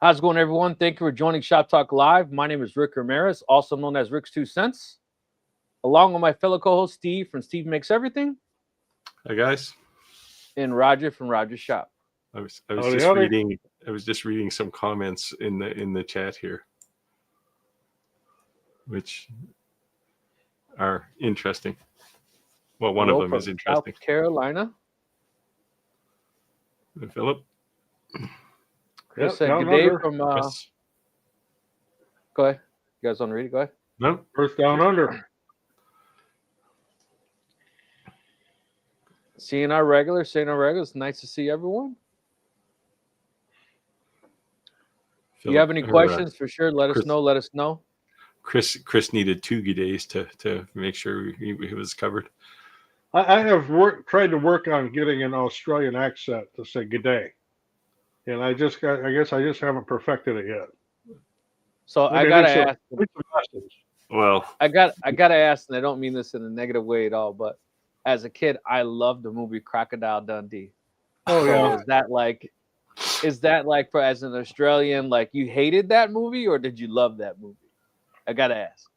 How's it going, everyone? Thank you for joining Shop Talk Live. My name is Rick Ramirez, also known as Rick's 2 Cents, along with my fellow co-host Steve from Steve Makes Everything. Hi guys. And Roger from Roger's Shop. I was just reading some comments in the chat here, which are interesting. Well, one of them is interesting. South Carolina. And Philip. Chris said good day from. Go ahead. You guys want to read it? Go ahead. No, first down under. Saying our regulars. It's nice to see everyone. If you have any questions, for sure, let us know. Chris needed 2 good days to make sure he was covered. I have tried to work on getting an Australian accent to say good day, and I guess I just haven't perfected it yet. So I gotta ask. Well, I gotta ask, and I don't mean this in a negative way at all, but as a kid, I loved the movie Crocodile Dundee. Oh yeah. Is that like for as an Australian, like you hated that movie or did you love that movie? I gotta ask,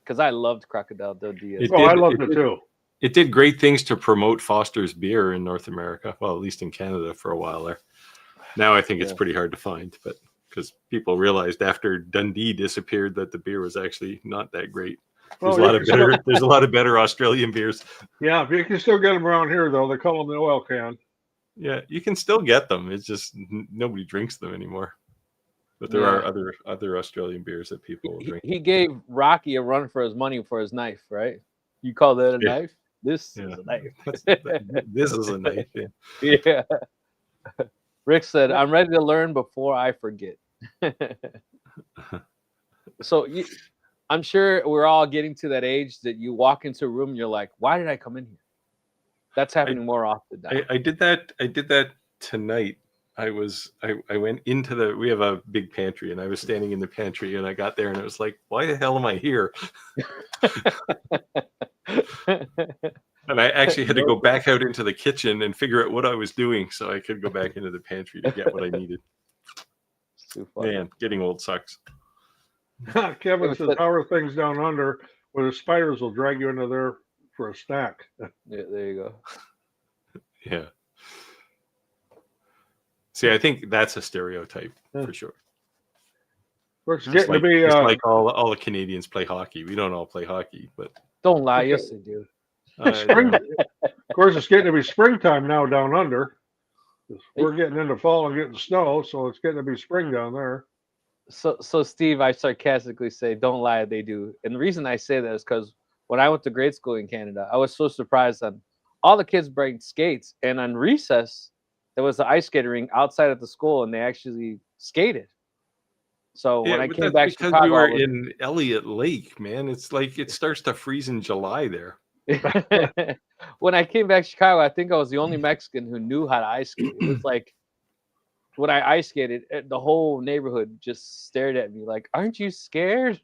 because I loved Crocodile Dundee. I loved it too. It did great things to promote Foster's beer in North America. Well, at least in Canada for a while there. Now I think it's pretty hard to find, but because people realized after Dundee disappeared that the beer was actually not that great. There's a lot of better Australian beers. Yeah, but you can still get them around here though. They call them the oil can. Yeah, you can still get them. It's just nobody drinks them anymore. But there are other Australian beers that people will drink. He gave Rocky a run for his money for his knife, right? You call that a knife? This is a knife. This is a knife. Yeah. Rick said, "I'm ready to learn before I forget." So I'm sure we're all getting to that age that you walk into a room and you're like, "Why did I come in here?" That's happening more often now. I did that tonight. I went into we have a big pantry, and I was standing in the pantry, and I got there and it was like, why the hell am I here? And I actually had to go back out into the kitchen and figure out what I was doing so I could go back into the pantry to get what I needed. Man, getting old sucks. Kevin says, how are things down under where the spiders will drag you into there for a snack? Yeah, there you go. Yeah. See, I think that's a stereotype for sure. It's getting to be like all the Canadians play hockey. We don't all play hockey, but don't lie. Yes, they do. Spring, of course, it's getting to be springtime now down under. We're getting into fall and getting snow, so it's getting to be spring down there. So Steve, I sarcastically say, don't lie, they do. And the reason I say that is because when I went to grade school in Canada, I was so surprised that all the kids bring skates, and on recess, there was the ice skating rink outside of the school, and they actually skated. So when I came back to Chicago, we were in Elliott Lake, man. It's like it starts to freeze in July there. When I came back to Chicago, I think I was the only Mexican who knew how to ice skate. It was like when I ice skated, the whole neighborhood just stared at me like, "Aren't you scared?"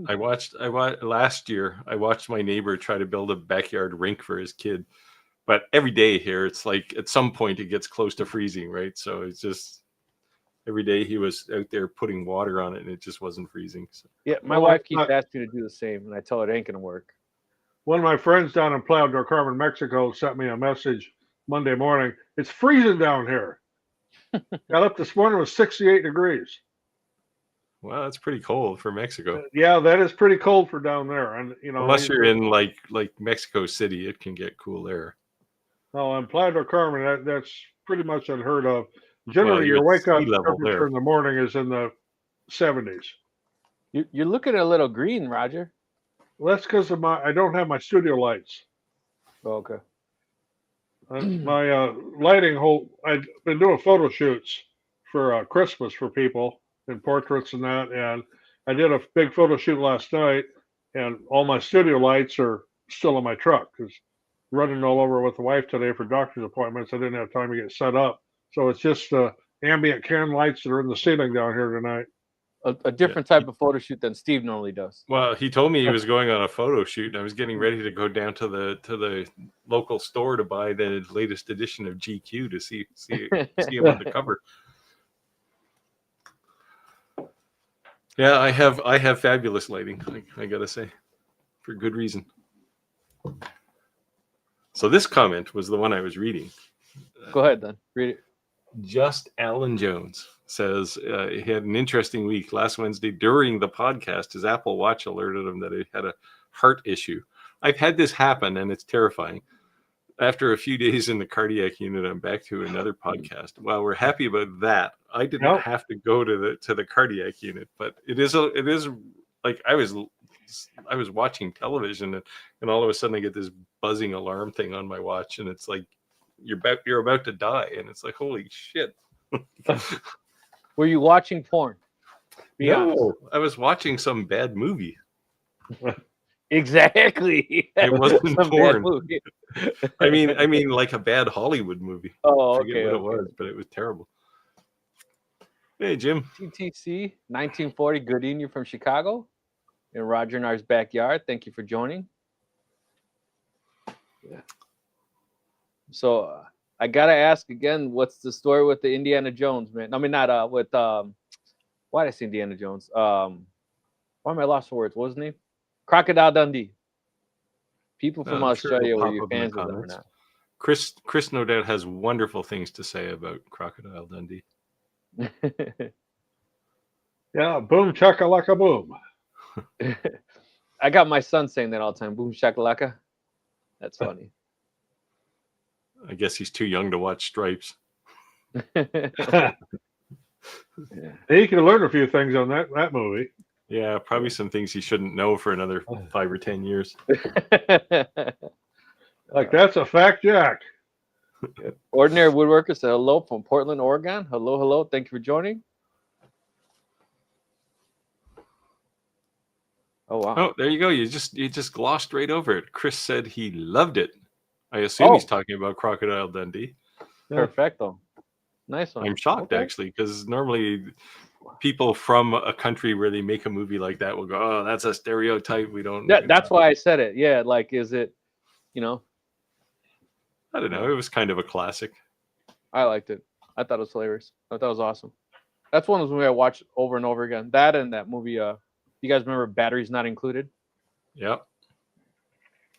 I watched last year. I watched my neighbor try to build a backyard rink for his kid, but every day here, it's like at some point it gets close to freezing, right? So it's just every day he was out there putting water on it, and it just wasn't freezing. So. Yeah, my wife keeps asking me to do the same, and I tell her it ain't gonna work. One of my friends down in Playa del Carmen, Mexico, sent me a message Monday morning. It's freezing down here. Got up this morning, it was 68 degrees. Wow, that's pretty cold for Mexico. Yeah, that is pretty cold for down there. And unless you're in like Mexico City, it can get cool there. No, in Playa del Carmen, that's pretty much unheard of. Generally, your wake-up temperature in the morning is in the 70s. You're looking a little green, Roger. Well, that's because I don't have my studio lights. Oh, okay. My lighting I've been doing photo shoots for Christmas for people and portraits and that, and I did a big photo shoot last night, and all my studio lights are still in my truck because running all over with the wife today for doctor's appointments. I didn't have time to get set up, so it's just ambient can lights that are in the ceiling down here tonight. A different type of photo shoot than Steve normally does. Well, he told me he was going on a photo shoot, and I was getting ready to go down to the local store to buy the latest edition of GQ to see him on the cover. Yeah, I have fabulous lighting. I gotta say, for good reason. So this comment was the one I was reading. Go ahead then. Read it. Just Alan Jones says he had an interesting week. Last Wednesday during the podcast, his Apple Watch alerted him that he had a heart issue. I've had this happen, and it's terrifying. After a few days in the cardiac unit, I'm back to another podcast. While we're happy about that, I didn't Yep. have to go to the cardiac unit, but it is like I was watching television, and all of a sudden I get this buzzing alarm thing on my watch, and it's like you're about to die, and it's like, holy shit. Were you watching porn? Be honest. No, I was watching some bad movie. Exactly. It wasn't Some bad porn. movie. I mean like a bad Hollywood movie. Oh, I forget okay. what it was, but it was terrible. Hey, Jim. TTC 1940. Good evening you from Chicago, in Roger and R's backyard. Thank you for joining. Yeah. So I gotta ask again, what's the story with the Indiana Jones, man? I mean, not with why did I say Indiana Jones? Why am I lost for words? What was his name? Crocodile Dundee. People from I'm sure Australia, it'll were pop you up in the fans of them or comments. not? Chris no doubt has wonderful things to say about Crocodile Dundee. Yeah, boom chakalaka boom. I got my son saying that all the time. Boom shakalaka. That's funny. I guess he's too young to watch Stripes. Yeah. He can learn a few things on that movie. Yeah, probably some things he shouldn't know for another 5 or 10 years. Like, that's a fact, Jack. Ordinary Woodworker said hello from Portland, Oregon. Hello, hello. Thank you for joining. Oh wow. Oh, there you go. You just glossed right over it. Chris said he loved it. I assume he's talking about Crocodile Dundee. Perfecto. Nice one. I'm shocked actually, because normally people from a country where they make a movie like that will go, "Oh, that's a stereotype. We don't." That's why I said it. Yeah, like, is it, you know? I don't know. It was kind of a classic. I liked it. I thought it was hilarious. I thought it was awesome. That's one of the movies I watched over and over again. That and that movie. You guys remember Batteries Not Included? Yep.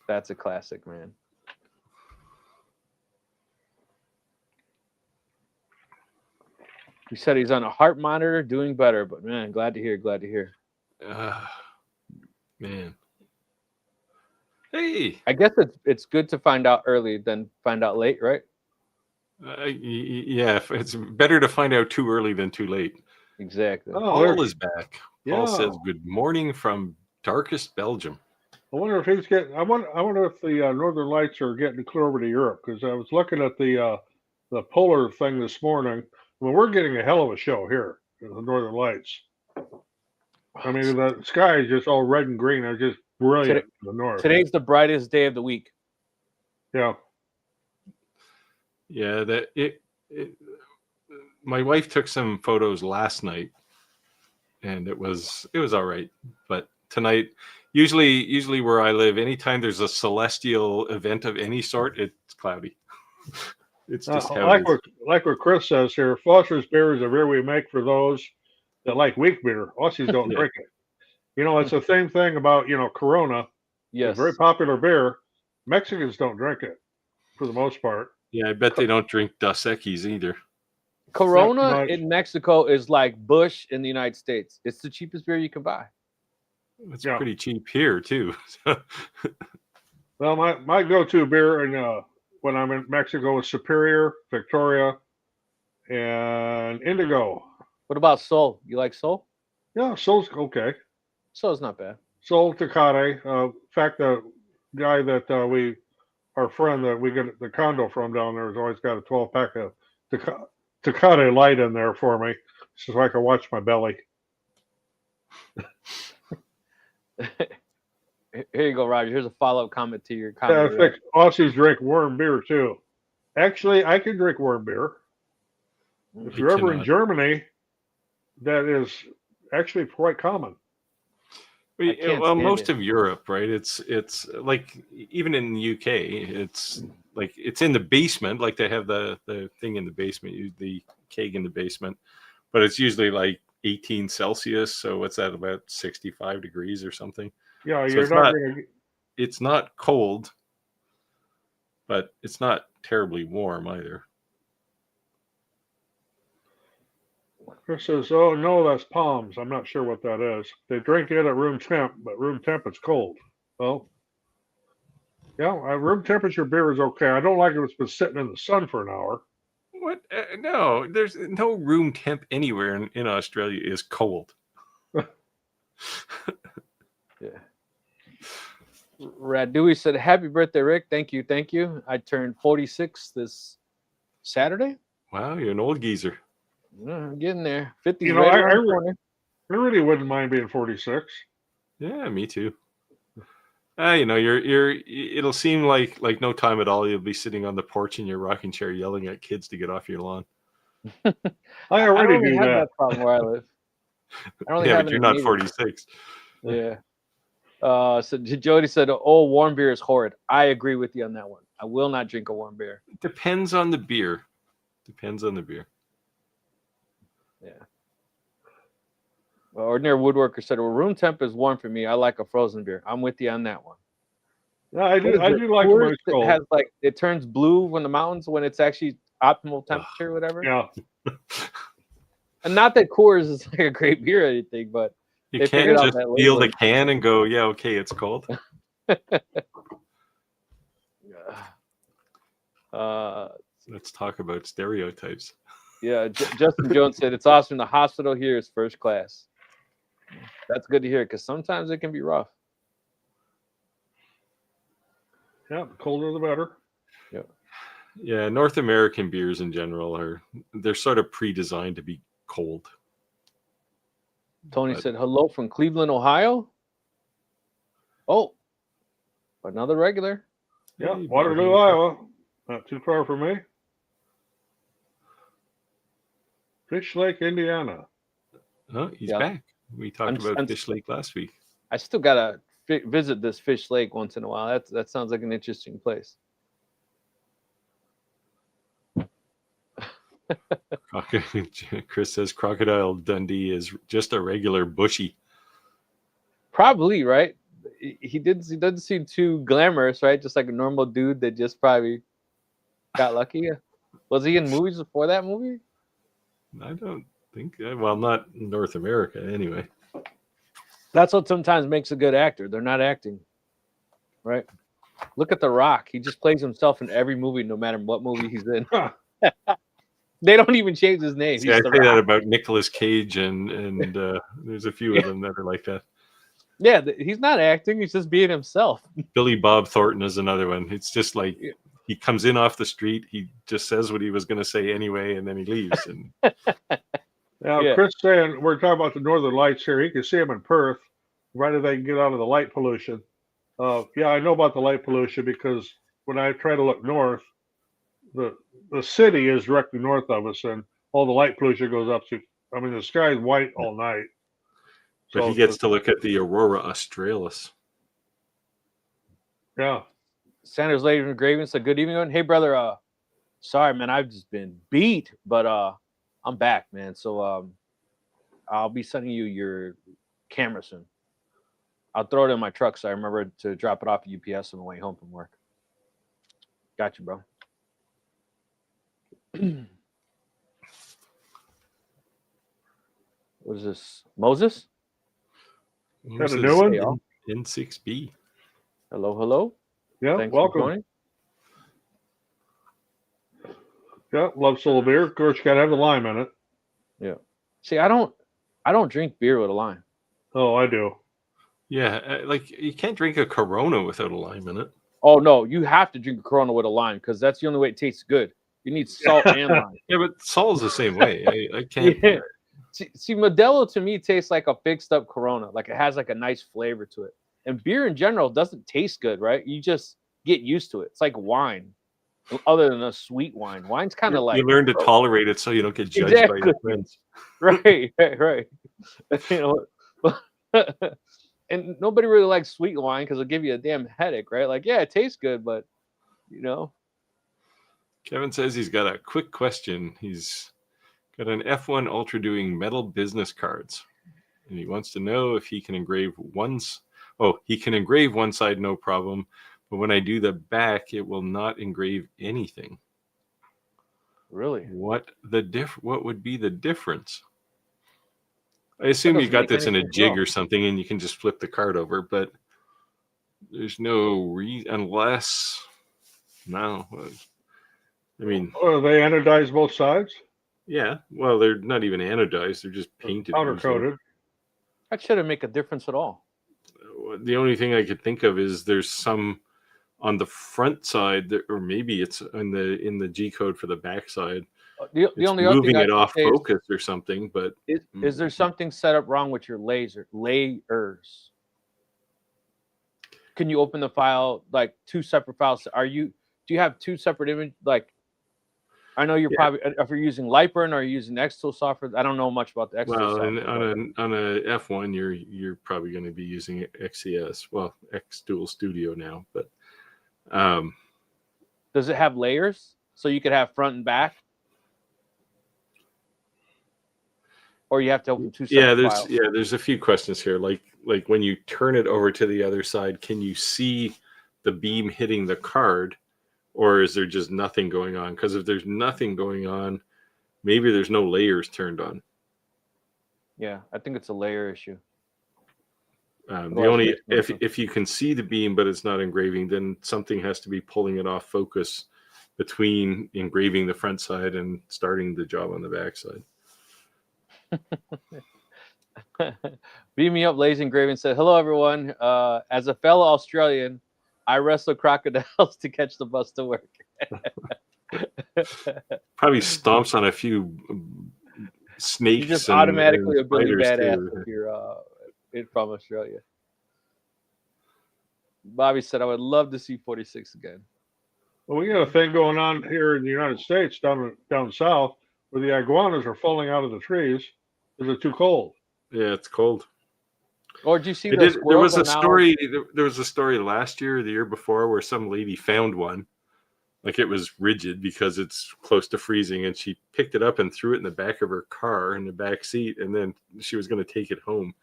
That's a classic, man. He said he's on a heart monitor, doing better. But man, glad to hear. Glad to hear. Man. Hey. I guess it's good to find out early than find out late, right? Yeah, it's better to find out too early than too late. Exactly. Oh, Paul is back. Yeah. Paul says, "Good morning from darkest Belgium." I wonder if he's getting. I wonder if the Northern Lights are getting clear over to Europe, because I was looking at the polar thing this morning. I mean, we're getting a hell of a show here in the Northern Lights. I mean, the sky is just all red and green. It's just brilliant in the north. Today's the brightest day of the week. Yeah. Yeah, my wife took some photos last night, and it was all right. But tonight, usually where I live, anytime there's a celestial event of any sort, it's cloudy. It's just how it is. Like what Chris says here. Foster's beer is a beer we make for those that like weak beer. Aussies don't drink it. You know, it's the same thing about, Corona. Yes. It's a very popular beer. Mexicans don't drink it for the most part. Yeah, I bet they don't drink Dos Equis either. Corona in Mexico is like Busch in the United States. It's the cheapest beer you can buy. It's pretty cheap here too. Well, my go-to beer when I'm in Mexico is Superior, Victoria, and Indigo. What about Sol? You like Sol? Yeah, Sol's okay. Sol's not bad. Sol Tecate. In fact, the guy that our friend that we get the condo from down there has always got a 12-pack of Tecate Light in there for me, so I can watch my belly. Here you go, Roger. Here's a follow-up comment to your comment. Yeah, I think Aussies drink warm beer too. Actually, I can drink warm beer. If you're ever in Germany, that is actually quite common. Well, most of Europe, right? It's like, even in the UK, it's like it's in the basement. Like they have the thing in the basement, the keg in the basement, but it's usually like 18 Celsius. So what's that, about 65 degrees or something? Yeah, So you're not going to. it's not cold, but it's not terribly warm either. Chris says, "Oh no, that's Palms. I'm not sure what that is. They drink it at room temp, but room temp it's cold." Well, yeah, room temperature beer is okay. I don't like it if it's been sitting in the sun for an hour. What? No, there's no room temp anywhere in Australia is cold. Yeah. Radui said, "Happy birthday, Rick. Thank you. Thank you. I turned 46 this Saturday. Wow, you're an old geezer. I'm getting there. 50's You know, right around the corner. I really wouldn't mind being 46. Yeah, me too. You know, it'll seem like no time at all. You'll be sitting on the porch in your rocking chair yelling at kids to get off your lawn. I I already don't do have that. problem where I live. I don't Yeah, have but you're any not neighbors. 46. Yeah. So Jody said, "Oh, warm beer is horrid." I agree with you on that one. I will not drink a warm beer. Depends on the beer. Depends on the beer. Yeah. Well, Ordinary Woodworker said, "Well, room temp is warm for me. I like a frozen beer." I'm with you on that one. Yeah, I do like Coors mine that cold. has like it turns blue when the mountains when it's actually optimal temperature, whatever. Yeah. And not that Coors is like a great beer or anything, but You they can't figured out just that feel the labeling. can and go, yeah, okay, it's cold. Let's talk about stereotypes. Yeah, Justin Jones said, "It's awesome. The hospital here is first class." That's good to hear because sometimes it can be rough. Yeah, the colder the better. Yeah, North American beers in general they're sort of pre-designed to be cold. Tony said, "Hello from Cleveland, Ohio." Oh, another regular. Yeah, Hey, Waterloo, Bobby. Iowa. Not too far from me. Fish Lake, Indiana. Oh, he's Yeah. back. We talked about Fish Lake last week. I still gotta visit this Fish Lake once in a while. That sounds like an interesting place. Chris says Crocodile Dundee is just a regular bushy. Probably, right? He doesn't seem too glamorous, right? Just like a normal dude that just probably got lucky. Was he in movies before that movie? I don't think. Well, not in North America anyway. That's what sometimes makes a good actor. They're not acting, right? Look at The Rock. He just plays himself in every movie, no matter what movie he's in. They don't even change his name. See, I say that about Nicolas Cage, and there's a few of them that are like that. Yeah, he's not acting. He's just being himself. Billy Bob Thornton is another one. It's just like he comes in off the street. He just says what he was going to say anyway, and then he leaves. And now, Chris saying we're talking about the Northern Lights here. You can see them in Perth, right as they can get out of the light pollution. Yeah, I know about the light pollution because when I try to look north, the city is directly north of us, and all the light pollution goes up. So, I mean, the sky is white all night. But he gets to look at the Aurora Australis. Yeah. Sanders Lady from Engraving said, "Good evening. Hey, brother. Sorry, man. I've just been beat, but I'm back, man. So I'll be sending you your camera soon. I'll throw it in my truck, so I remember to drop it off at UPS on the way home from work. Got you, bro." What is this? Moses? That's a new one? N6B. Hello, hello. Yeah, Thanks welcome. for joining. Yeah, love soul beer. Of course, you gotta have the lime in it. Yeah. See, I don't drink beer with a lime. Oh, I do. Yeah, like you can't drink a Corona without a lime in it. Oh no, you have to drink a Corona with a lime because that's the only way it tastes good. You need salt and lime. Yeah, but salt's the same way. I can't. Yeah. See, Modelo to me tastes like a fixed up Corona. Like it has like a nice flavor to it. And beer in general doesn't taste good, right? You just get used to it. It's like wine, other than a sweet wine. Wine's kind of like you learn to tolerate it so you don't get judged by your friends. Right. You know, and nobody really likes sweet wine because it'll give you a damn headache, right? Like, yeah, it tastes good, but you know. Kevin says he's got a quick question. He's Got an F1 Ultra doing metal business cards. And he wants to know if he can engrave he can engrave one side, no problem. But when I do the back, it will not engrave anything. Really? What would be the difference? I assume you got this in a jig or something and you can just flip the card over, but there's no reason unless no. I mean, are they anodized both sides? Yeah, well, they're not even anodized; they're just painted, powder coated. That shouldn't make a difference at all. The only thing I could think of is there's some on the front side, or maybe it's in the G code for the back side. The only other moving thing it off focus or something, but is there something set up wrong with your layers? Can you open the file like two separate files? Do you have two separate image? Like, I know you're probably, if you're using Lightburn or you're using Xtool software. I don't know much about the Xtool software. On a F1, you're probably going to be using XCS. Well, Xtool Studio now, but does it have layers so you could have front and back? Or you have to open two separate files? There's a few questions here. Like when you turn it over to the other side, can you see the beam hitting the card, or is there just nothing going on? Because if there's nothing going on, maybe there's no layers turned on. Yeah, I think it's a layer issue. If you can see the beam but it's not engraving, then something has to be pulling it off focus between engraving the front side and starting the job on the back side. Beam me up, Lazy Engraving said, hello everyone. As a fellow Australian, I wrestle crocodiles to catch the bus to work. Probably stomps on a few snakes. You just automatically a Billy Badass if you're from Australia. Bobby said, I would love to see 46 again. Well, we got a thing going on here in the United States down south where the iguanas are falling out of the trees. Is it too cold? Yeah, it's cold. Or did you see there was a story? There was a story last year, or the year before, where some lady found one, like it was rigid because it's close to freezing, and she picked it up and threw it in the back of her car in the back seat, and then she was going to take it home,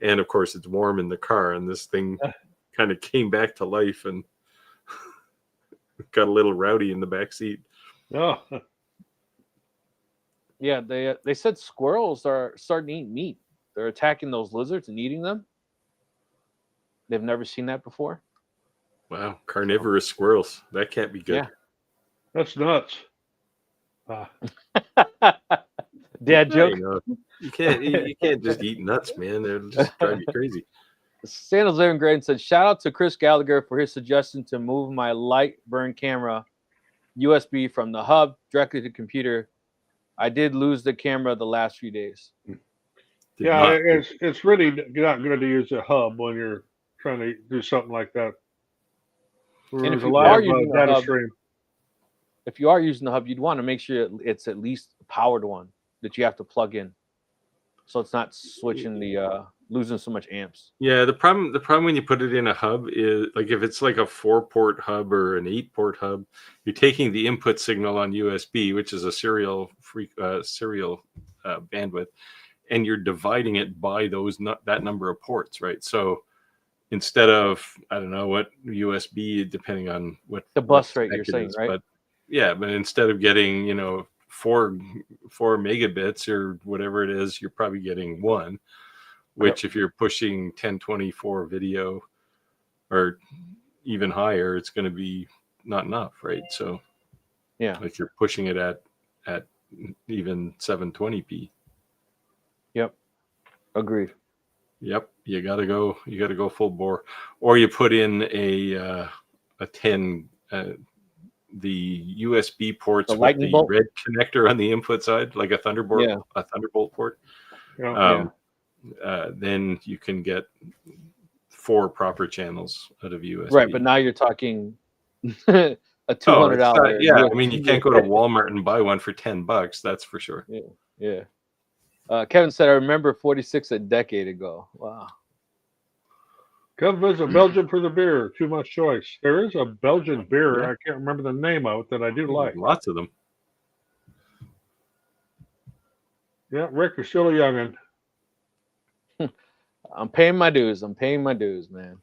and of course it's warm in the car, and this thing kind of came back to life and got a little rowdy in the back seat. Oh. Yeah, they said squirrels are starting to eat meat. They're attacking those lizards and eating them. They've never seen that before. Wow, carnivorous squirrels. That can't be good. Yeah. That's nuts. Dad joke. You can't just eat nuts, man. It'll just drive you crazy. Sandals Living Great said, shout out to Chris Gallagher for his suggestion to move my Lightburn camera USB from the hub directly to the computer. I did lose the camera the last few days. It's really not good to use a hub when you're trying to do something like that. And if you are using the hub, if you are using the hub, you'd want to make sure it's at least a powered one that you have to plug in, so it's not switching the losing so much amps. Yeah, the problem when you put it in a hub is, like, if it's like a 4-port hub or an 8-port hub, you're taking the input signal on USB, which is a serial bandwidth, and you're dividing it by that number of ports, right? So instead of, I don't know what USB, depending on what the bus rate you're saying, right? But yeah, but instead of getting 4 megabits or whatever it is, you're probably getting 1. Which, if you're pushing 1024 video or even higher, it's going to be not enough, right? So, yeah, like you're pushing it at even 720p. Yep, agreed. Yep, you got to go full bore, or you put in a 10 the USB ports with the red connector on the input side, like a Thunderbolt port. Then you can get 4 proper channels out of USB. Right, but now you're talking a $200. I mean, you can't go to Walmart and buy one for $10. That's for sure. Yeah. Kevin said, I remember 46 a decade ago. Wow. Come visit Belgium for the beer. Too much choice. There is a Belgian beer. I can't remember the name of it that I do like. Lots of them. Yeah, Rick, you're still a youngin'. I'm paying my dues. I'm paying my dues, man.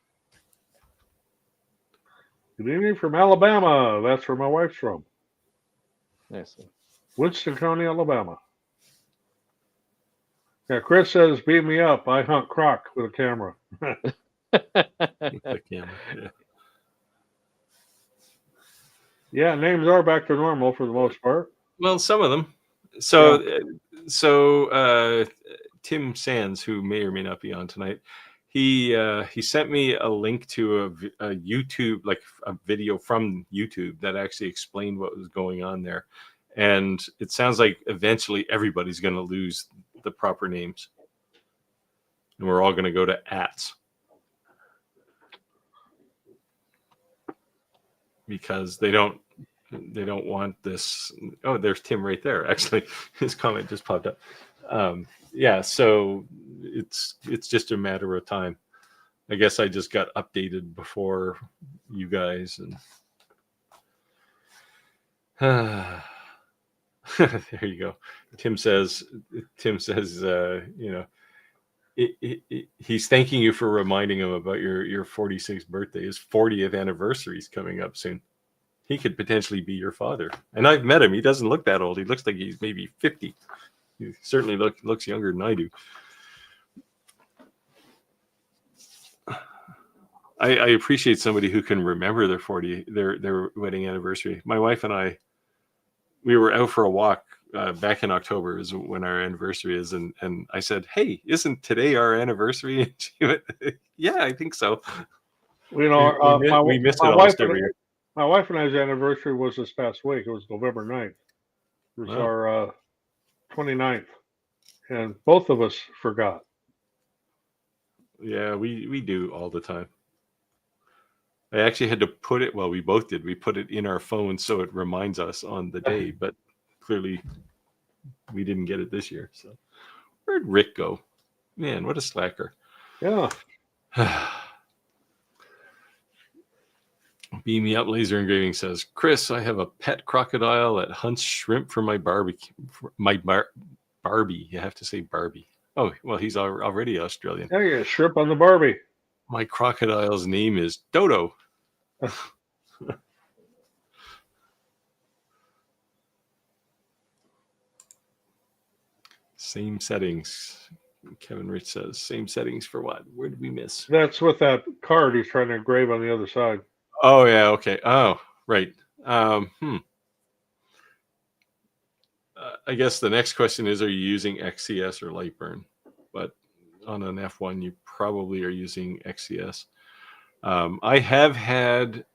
Good evening from Alabama. That's where my wife's from. Nice. Winston County, Alabama. Yeah, Chris says, beat me up. I hunt croc with a camera. The camera. Yeah. Yeah, names are back to normal for the most part. Well, some of them. So Tim Sands, who may or may not be on tonight, he sent me a link to a YouTube, like a video from YouTube that actually explained what was going on there. And it sounds like eventually everybody's going to lose the proper names, and we're all going to go to ats because they don't want this. Oh, there's Tim right there. Actually, his comment just popped up. Yeah, so it's just a matter of time. I guess I just got updated before you guys, and there you go. Tim says, you know, he's thanking you for reminding him about your 46th birthday. His 40th anniversary is coming up soon. He could potentially be your father. And I've met him. He doesn't look that old. He looks like he's maybe 50. He certainly looks younger than I do. I appreciate somebody who can remember their wedding anniversary. My wife and I, we were out for a walk back in October is when our anniversary is. And I said, hey, isn't today our anniversary? And she went, yeah, I think so. You know, we miss it almost every year. My wife and I's anniversary was this past week. It was November 9th. It was our 29th. And both of us forgot. Yeah, we do all the time. I actually had to put it, well, we both did. We put it in our phone so it reminds us on the day, but clearly we didn't get it this year. So where'd Rick go? Man, what a slacker. Yeah. Beam me up, Laser Engraving says, Chris, I have a pet crocodile that hunts shrimp for my barbecue. Barbie. You have to say Barbie. Oh, well, he's already Australian. Yeah, you got shrimp on the Barbie. My crocodile's name is Dodo. Same settings. Kevin Rich says, same settings for what? Where did we miss? That's with that card he's trying to engrave on the other side. Oh, yeah. Okay. Oh, right. I guess the next question is, are you using XCS or Lightburn? But on an F1, you probably are using XCS. I have had,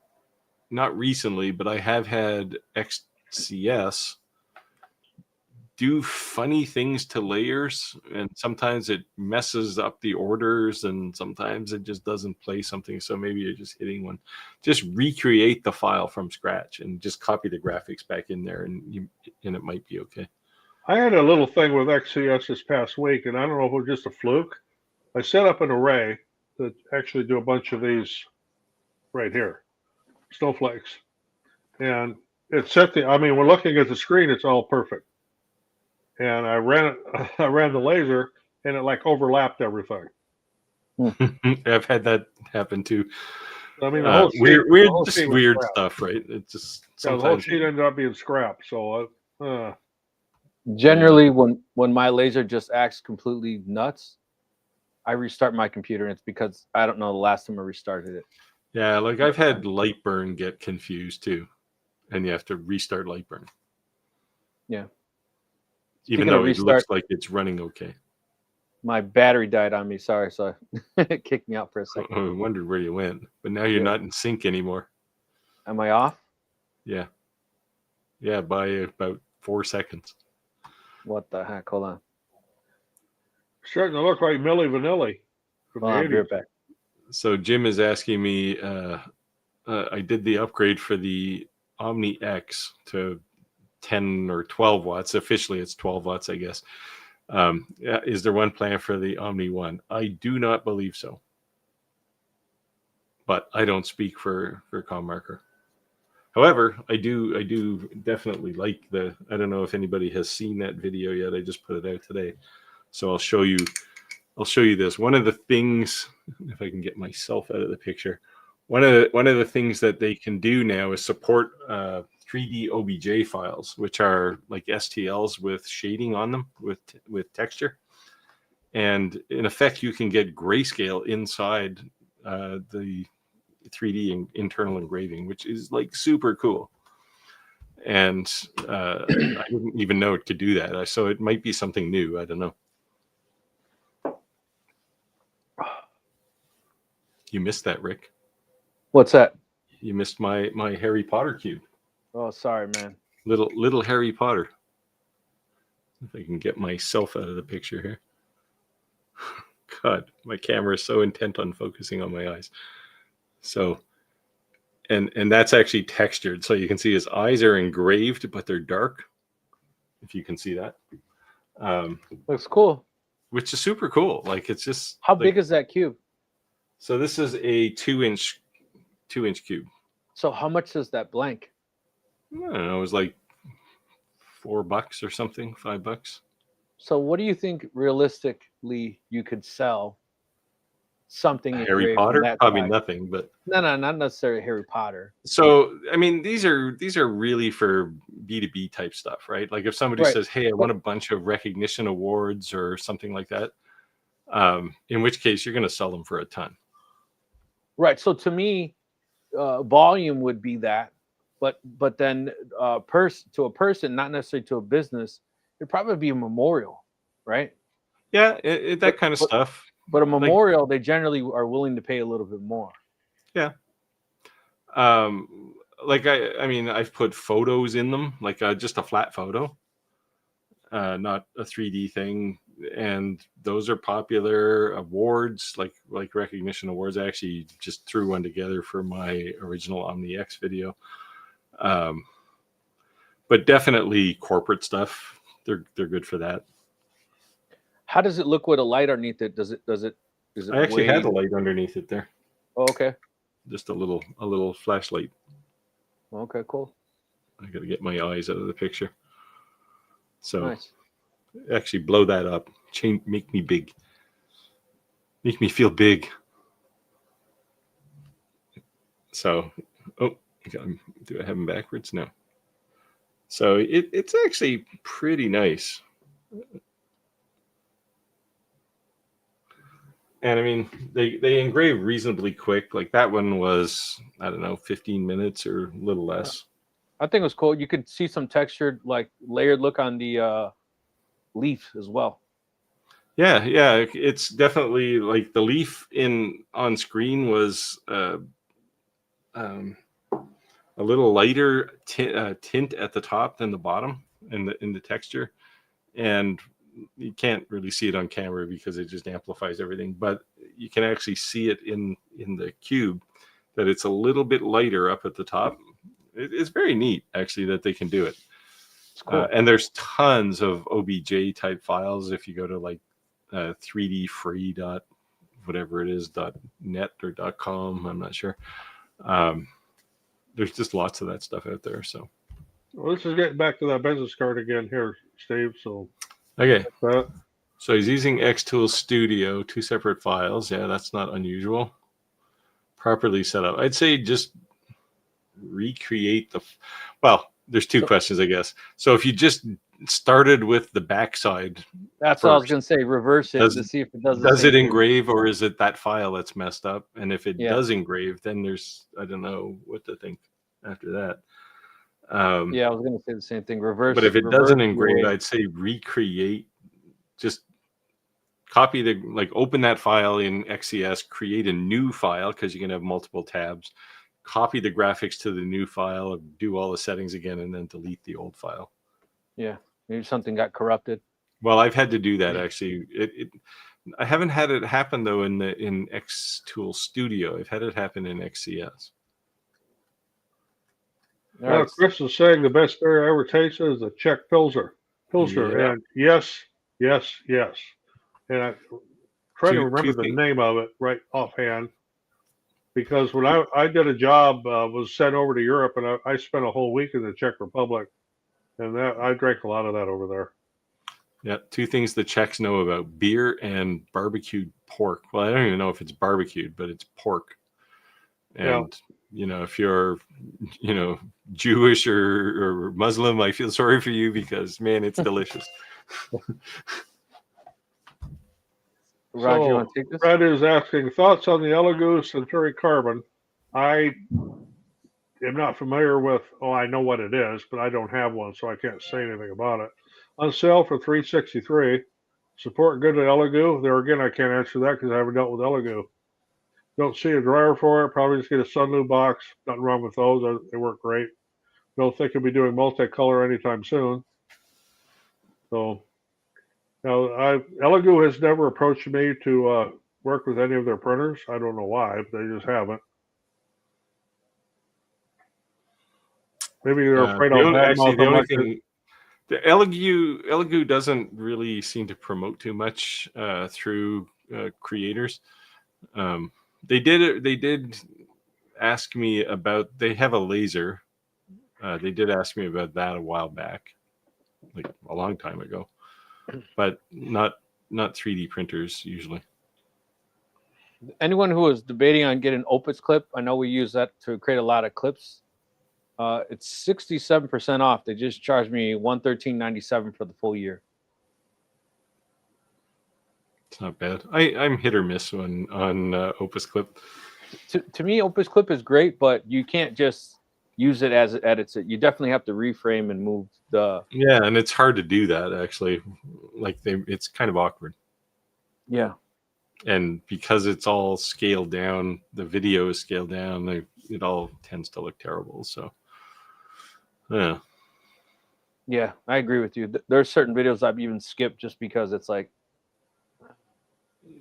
not recently, but I have had XCS do funny things to layers, and sometimes it messes up the orders, and sometimes it just doesn't play something. So maybe you're just hitting one. Just recreate the file from scratch and just copy the graphics back in there, and it might be okay. I had a little thing with XCS this past week, and I don't know if it was just a fluke. I set up an array to actually do a bunch of these right here, snowflakes. And it set we're looking at the screen, it's all perfect. And I ran the laser, and it like overlapped everything. I've had that happen too. I mean, the whole sheet, weird stuff, right? It just sometimes the whole sheet ended up being scrapped. So generally, when my laser just acts completely nuts, I restart my computer, and it's because I don't know the last time I restarted it. Yeah, like I've had Lightburn get confused too, and you have to restart Lightburn. Yeah. Even though it looks like it's running okay. My battery died on me. Sorry, so it kicked me out for a second. I wondered where you went, but now you're not in sync anymore. Am I off? Yeah. Yeah, by about 4 seconds. What the heck? Hold on. Starting to look like Milli Vanilli. I'll be right back. So Jim is asking me, I did the upgrade for the Omni X to 10 or 12 watts. Officially, it's 12 watts, I guess. Is there one plan for the Omni 1? I do not believe so. But I don't speak for ComMarker. However, I do definitely like the. I don't know if anybody has seen that video yet. I just put it out today, so I'll show you. I'll show you this. One of the things, if I can get myself out of the picture, one of the things that they can do now is support 3D OBJ files, which are like STLs with shading on them with texture, and in effect, you can get grayscale inside the 3D internal engraving, which is like super cool. And I didn't even know it could do that. So it might be something new. I don't know. You missed that, Rick. What's that? You missed my Harry Potter cube. Oh, sorry, man. Little Harry Potter. If I can get myself out of the picture here. God, my camera is so intent on focusing on my eyes. So, and that's actually textured. So you can see his eyes are engraved, but they're dark. If you can see that. Looks cool. Which is super cool. Like it's just. How big is that cube? So this is a 2-inch cube. So how much is that blank? I don't know. It was like $4 or something, $5. So what do you think realistically you could sell something Harry Potter? Probably nothing, but no, not necessarily Harry Potter. So I mean, these are really for B2B type stuff, right? Like if somebody says, "Hey, I want a bunch of recognition awards" or something like that, in which case you're going to sell them for a ton. Right. So to me, volume would be that, but then to a person, not necessarily to a business, it'd probably be a memorial, right? Yeah, that kind of stuff. But a memorial, they generally are willing to pay a little bit more. Yeah. Like I mean, I've put photos in them, like just a flat photo, not a 3D thing. And those are popular. Awards, like recognition awards. I actually just threw one together for my original OmniX video. But definitely corporate stuff. They're good for that. How does it look with a light underneath it? Is it I actually had a light underneath it there. Oh, okay. Just a little flashlight. Okay, cool. I got to get my eyes out of the picture. So nice. Actually blow that up. Make me big. Make me feel big. So, do I have them backwards? No. So it's actually pretty nice. And I mean, they engrave reasonably quick. Like that one was, I don't know, 15 minutes or a little less. I think it was cool. You could see some textured, like layered look on the leaf as well. Yeah. It's definitely like the leaf on screen was a little lighter tint at the top than the bottom in the texture, and you can't really see it on camera because it just amplifies everything, but you can actually see it in the cube that it's a little bit lighter up at the top. It's very neat actually that they can do it. Cool. And there's tons of OBJ type files if you go to like 3dfree whatever it is .net or .com, I'm not sure. There's just lots of that stuff out there. So well, let's just get back to that business card again here, Steve. So okay. So he's using Xtool Studio, 2 separate files. Yeah, that's not unusual. Properly set up. I'd say just recreate there's 2 questions, I guess. So if you just started with the backside. That's what I was going to say. Reverse it to see if it does. Does it engrave or is it that file that's messed up? And if it does engrave, then there's, I don't know what to think after that. Yeah, I was going to say the same thing. Reverse. But if it doesn't engrave, I'd say recreate. Just copy open that file in XCS, create a new file because you can have multiple tabs. Copy the graphics to the new file, do all the settings again, and then delete the old file. Yeah, maybe something got corrupted. Well, I've had to do that actually. I haven't had it happen though in Xtool Studio. I've had it happen in XCS. Well, Chris is saying the best beer I ever tasted is a Czech Pilsner. Yeah. And yes. And I try to remember the name of it right offhand. because when I did a job, was sent over to Europe, and I spent a whole week in the Czech Republic, and that I drank a lot of that over there. Yeah, two things the Czechs know about: beer and barbecued pork. Well, I don't even know if it's barbecued, but it's pork. And if you're, Jewish or Muslim, I feel sorry for you because, man, it's delicious. Roger, you want to take this? Fred is asking thoughts on the Elegoo Centauri Carbon. I am not familiar with. Oh, I know what it is, but I don't have one, so I can't say anything about it. On sale for $363. Support good at Elegoo. There again, I can't answer that because I haven't dealt with Elegoo. Don't see a dryer for it. Probably just get a Sunloo box. Nothing wrong with those. They work great. Don't think I'll be doing multicolor anytime soon. So, now, Elegoo has never approached me to work with any of their printers. I don't know why, but they just haven't. Maybe they're afraid I'll badmouth the them only like thing, the Elegoo doesn't really seem to promote too much through creators. They did ask me about. They have a laser. They did ask me about that a while back, like a long time ago, but not 3D printers usually. Anyone who is debating on getting Opus clip, I know we use that to create a lot of clips. It's 67% off. They just charged me $113.97 for the full year. It's not bad. I'm hit or miss on Opus clip. To me, Opus clip is great, but you can't just use it as it edits it. You definitely have to reframe and move the. Yeah, and it's hard to do that actually. It's kind of awkward. Yeah. And because it's all scaled down, the video is scaled down. It all tends to look terrible. So, yeah. Yeah, I agree with you. There's certain videos I've even skipped just because it's like.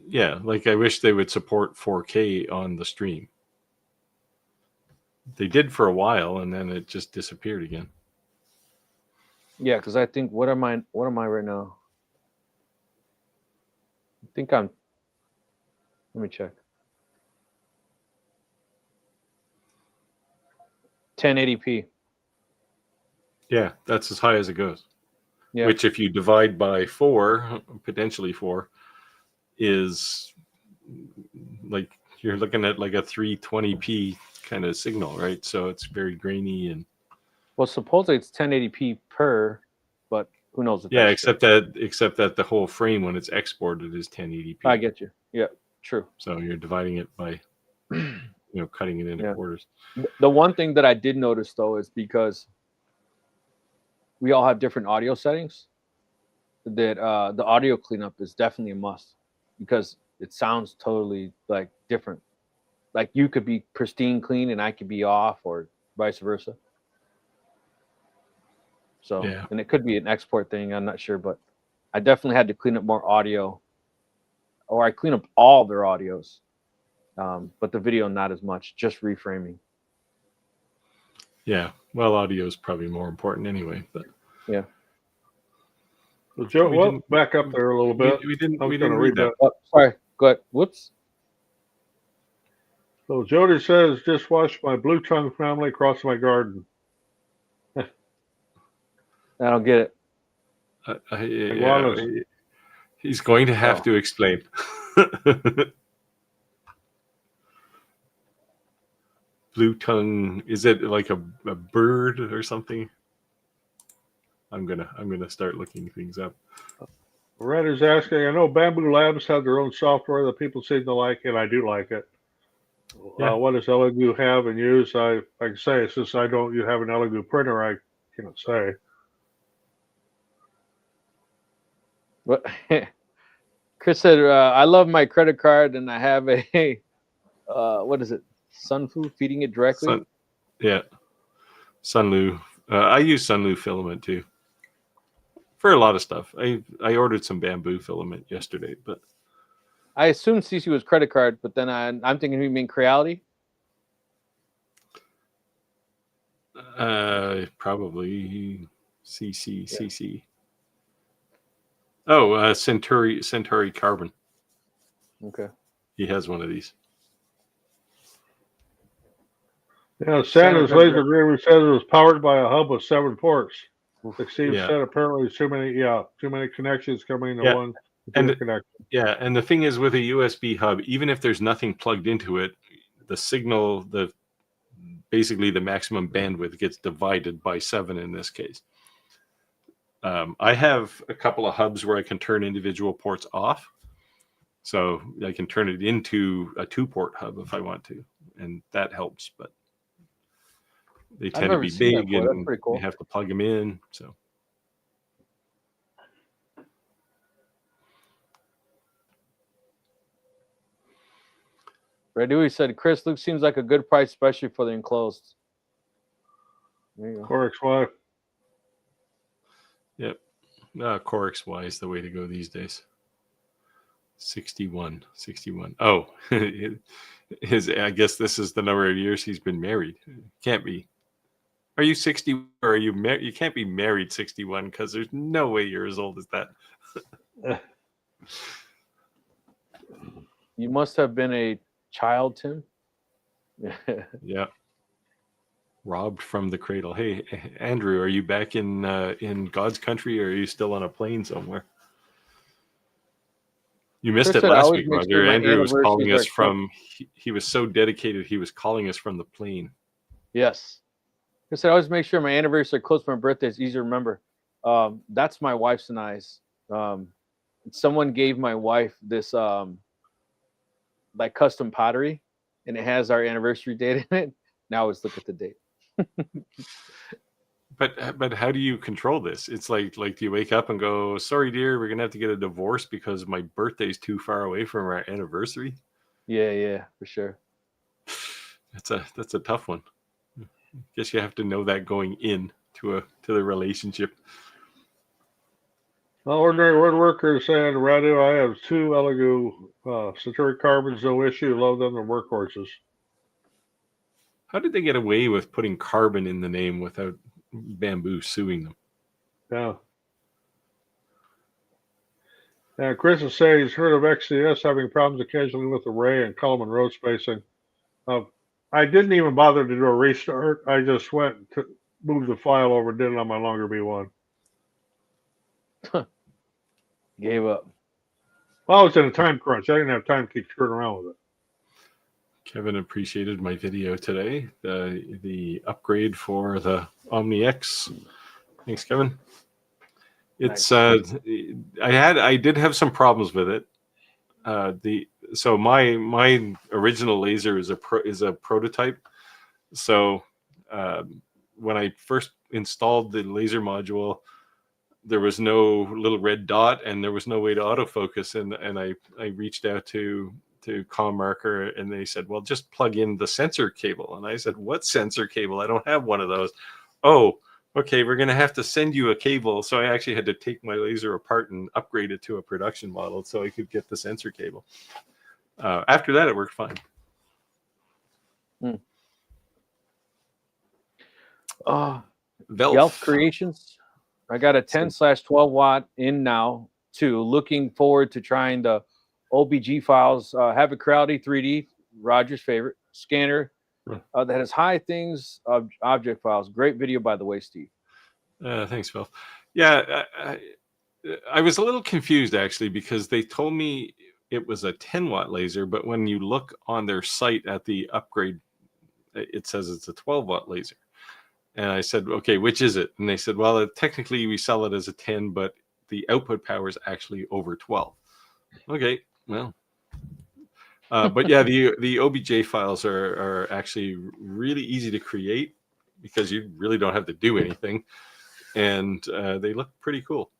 Yeah, like I wish they would support 4K on the stream. They did for a while, and then it just disappeared again. Yeah, because I think what am I right now? I think I'm. Let me check. 1080p. Yeah, that's as high as it goes. Yeah. Which, if you divide by 4, potentially 4, is like you're looking at like a 320p kind of signal, right? So it's very grainy and. Well, supposedly it's 1080p per, but who knows? Yeah, except that the whole frame when it's exported is 1080p. I get you. Yeah, true. So you're dividing it by, cutting it into quarters. The one thing that I did notice though is because we all have different audio settings, that the audio cleanup is definitely a must because it sounds totally like different. Like you could be pristine clean and I could be off, or vice versa. So, yeah. And it could be an export thing. I'm not sure, but I definitely had to clean up more audio, or I clean up all their audios, but the video not as much, just reframing. Yeah, well, audio is probably more important anyway, but yeah. So Joe, back up there a little bit. We didn't read that. Oh, sorry, go ahead. Whoops. So Jody says, just watched my blue tongue family cross my garden. I don't get it. He's going to have to explain. Blue tongue, is it like a bird or something? I'm gonna start looking things up. Red is asking, I know Bamboo Labs have their own software that people seem to like, and I do like it. Yeah. What does Elegoo have and use? I can say, since you have an Elegoo printer, I cannot say. What Chris said, I love my credit card and I have a what is it? Sunfu, feeding it directly. Sunloo. I use Sunloo filament too for a lot of stuff. I ordered some bamboo filament yesterday, but I assumed CC was credit card, but then I'm thinking you mean Creality. Probably CC. Oh, Centauri Carbon. Okay. He has one of these. Yeah, Santa's laser engraver says it was powered by a hub with 7 ports. Like Steve Yeah. said, apparently too many connections coming to Yeah. one And connection. yeah, and the thing is with a USB hub, even if there's nothing plugged into it, the signal, basically the maximum bandwidth gets divided by 7 in this case. I have a couple of hubs where I can turn individual ports off. So I can turn it into a 2-port hub if I want to, and that helps. But they tend to be big, and you have to plug them in. So Red Dewey said, Chris, Luke seems like a good price, especially for the enclosed. There you go. Core XY. Yep. Core XY is the way to go these days. 61. Oh, I guess this is the number of years he's been married. Can't be. Are you 60 or are you married? You can't be married 61 because there's no way you're as old as that. You must have been a child, Tim. Yeah. Robbed from the cradle. Hey, Andrew, are you back in God's country, or are you still on a plane somewhere? You missed it last week, Roger. Andrew was calling us from. He was so dedicated. He was calling us from the plane. Yes. I said, I always make sure my anniversary are close to my birthday. It's easy to remember. That's my wife's and I's. Someone gave my wife this like custom pottery, and it has our anniversary date in it. Now let's look at the date. But how do you control this? It's like do you wake up and go, sorry, dear, we're gonna have to get a divorce because my birthday's too far away from our anniversary? Yeah, for sure. That's a tough one. I guess you have to know that going in to the relationship. Well, ordinary woodworker saying, Radu, I have 2 Elegoo Centauri carbons, no issue. Love them, they're workhorses. How did they get away with putting carbon in the name without Bamboo suing them? Yeah. And Chris is saying he's heard of XCS having problems occasionally with array and column and row spacing. I didn't even bother to do a restart. I just went to move the file over and did it on my longer B1. Gave up. Well, I was in a time crunch. I didn't have time to keep screwing around with it. Kevin appreciated my video today. The upgrade for the Omni X. Thanks, Kevin. It's nice. I did have some problems with it. So my original laser is a prototype. So when I first installed the laser module, there was no little red dot and there was no way to autofocus, and I reached out to ComMarker, and they said, well, just plug in the sensor cable. And I said, what sensor cable? I don't have one of those. Oh, okay, we're going to have to send you a cable. So I actually had to take my laser apart and upgrade it to a production model so I could get the sensor cable. After that, it worked fine. Yelp Creations. I got a 10/12 watt in now too. Looking forward to trying the OBG files. Have a Crowdy 3D, Roger's favorite scanner that has high things object files. Great video, by the way, Steve. Thanks, Phil. Yeah, I was a little confused actually because they told me it was a 10-watt laser, but when you look on their site at the upgrade, it says it's a 12-watt laser. And I said, okay, which is it? And they said, well, technically we sell it as a 10, but the output power is actually over 12. Okay, well. But yeah, the OBJ files are actually really easy to create because you really don't have to do anything. And they look pretty cool.